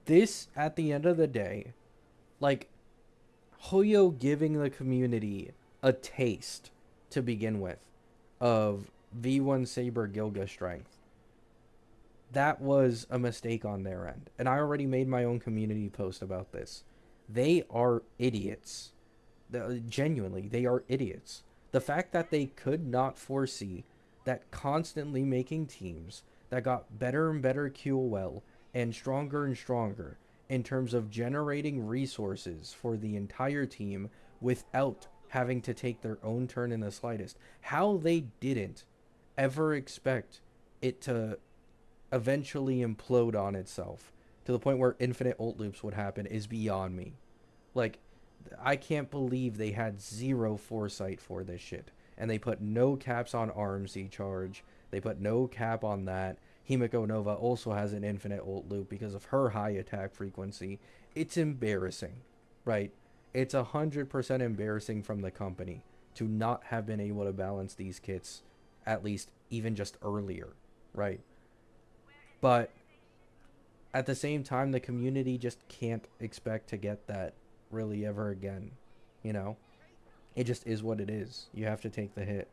This, at the end of the day, like, Hoyo giving the community a taste to begin with of V1 Saber Gilga strength, that was a mistake on their end. And I already made my own community post about this. They are idiots. Genuinely, they are idiots. The fact that they could not foresee that constantly making teams that got better and better QOL and stronger in terms of generating resources for the entire team without having to take their own turn in the slightest. How they didn't ever expect it to eventually implode on itself to the point where infinite ult loops would happen is beyond me. Like, I can't believe they had zero foresight for this shit. And they put no caps on RMC charge. They put no cap on that. Himiko Nova also has an infinite ult loop because of her high attack frequency. It's embarrassing, right? It's 100% embarrassing from the company to not have been able to balance these kits, at least even just earlier, right? But at the same time, the community just can't expect to get that really ever again, you know? It just is what it is. You have to take the hit.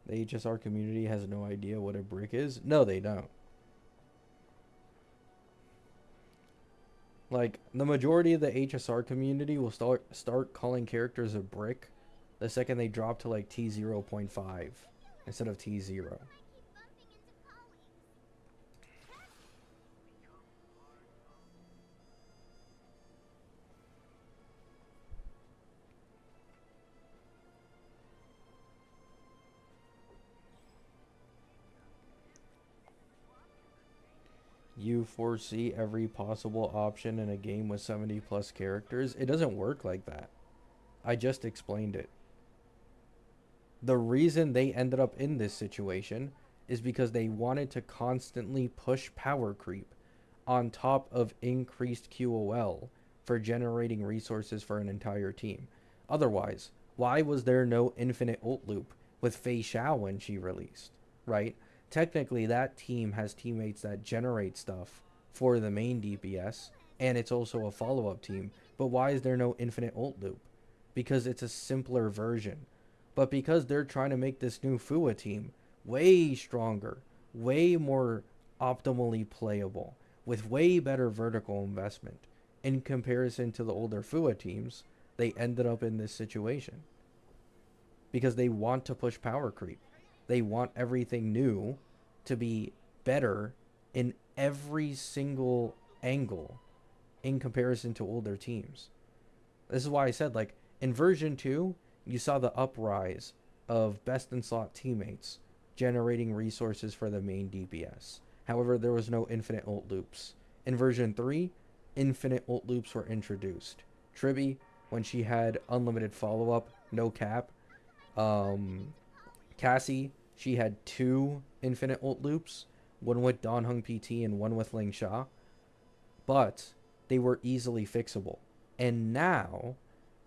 The HSR community has no idea what a brick is? No, they don't. Like, the majority of the HSR community will start calling characters a brick the second they drop to like T0.5 instead of T0. you foresee every possible option in a game with 70 plus characters. It doesn't work like that. I just explained it. The reason they ended up in this situation is because they wanted to constantly push power creep on top of increased QOL for generating resources for an entire team. Otherwise, why was there no infinite ult loop with Fei Xiao when she released, right? Technically, that team has teammates that generate stuff for the main DPS, and it's also a follow-up team. But why is there no infinite ult loop? Because it's a simpler version. But because they're trying to make this new Fua team way stronger, way more optimally playable, with way better vertical investment in comparison to the older Fua teams, they ended up in this situation because they want to push power creep. They want everything new to be better in every single angle in comparison to older teams. This is why I said, like, in version 2, you saw the uprise of best in slot teammates generating resources for the main DPS. However, there was no infinite ult loops. In version 3, infinite ult loops were introduced. Tribby, when she had unlimited follow-up, no cap. Cassie, she had 2 infinite ult loops, one with Don Hung PT and one with Ling Sha, but they were easily fixable. And now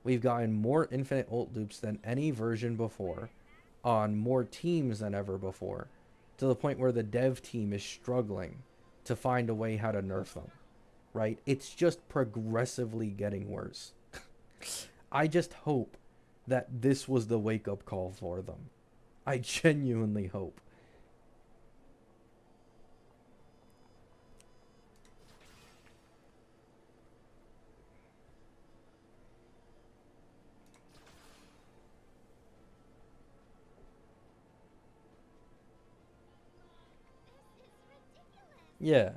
we've gotten more infinite ult loops than any version before, on more teams than ever before, to the point where the dev team is struggling to find a way how to nerf them, right? It's just progressively getting worse. I just hope that this was the wake-up call for them. I genuinely hope. Yeah.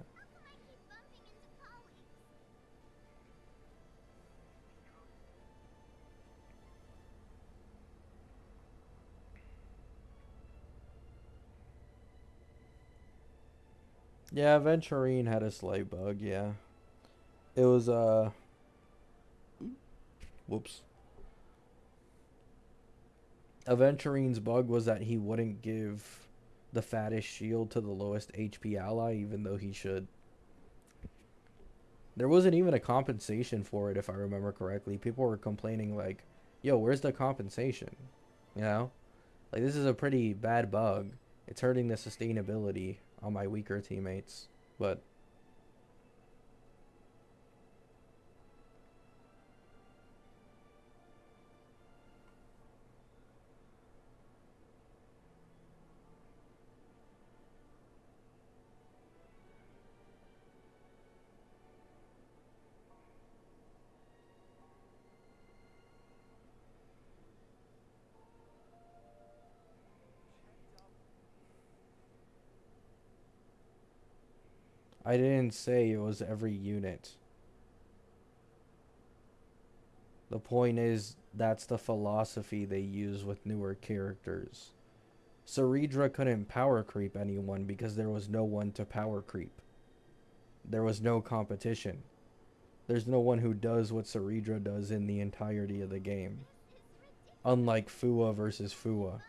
Yeah, Venturine had a slight bug, yeah. It was, whoops. Aventurine's bug was that he wouldn't give the fattest shield to the lowest HP ally, even though he should. There wasn't even a compensation for it, if I remember correctly. People were complaining, like, yo, where's the compensation? You know? Like, this is a pretty bad bug. It's hurting the sustainability on my weaker teammates. But I didn't say it was every unit. The point is, that's the philosophy they use with newer characters. Ceridra couldn't power creep anyone because there was no one to power creep. There was no competition. There's no one who does what Ceridra does in the entirety of the game. Unlike Fua versus Fua.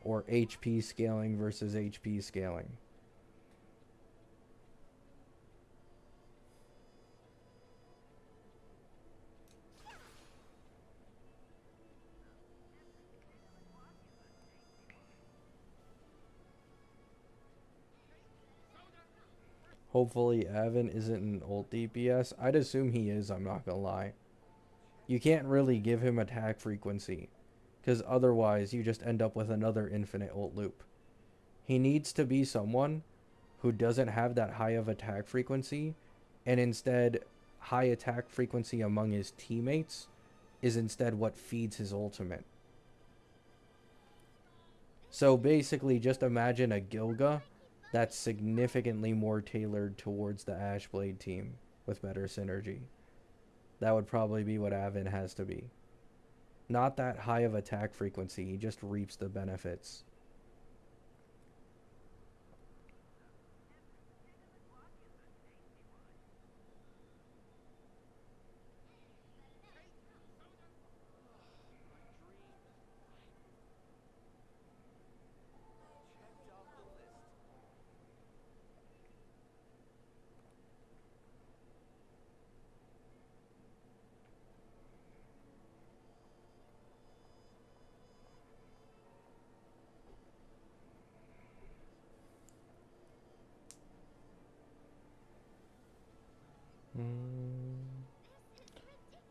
Or HP scaling versus HP scaling. Hopefully Avin isn't an ult DPS. I'd assume he is, I'm not gonna lie. You can't really give him attack frequency, because otherwise you just end up with another infinite ult loop. He needs to be someone who doesn't have that high of attack frequency, and instead high attack frequency among his teammates is instead what feeds his ultimate. So basically just imagine a Gilga that's significantly more tailored towards the Ashblade team with better synergy. That would probably be what Avin has to be. Not that high of attack frequency, he just reaps the benefits.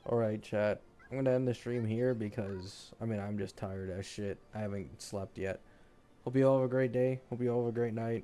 Alright, chat. I'm gonna end the stream here because, I mean, I'm just tired as shit. I haven't slept yet. Hope you all have a great day. Hope you all have a great night.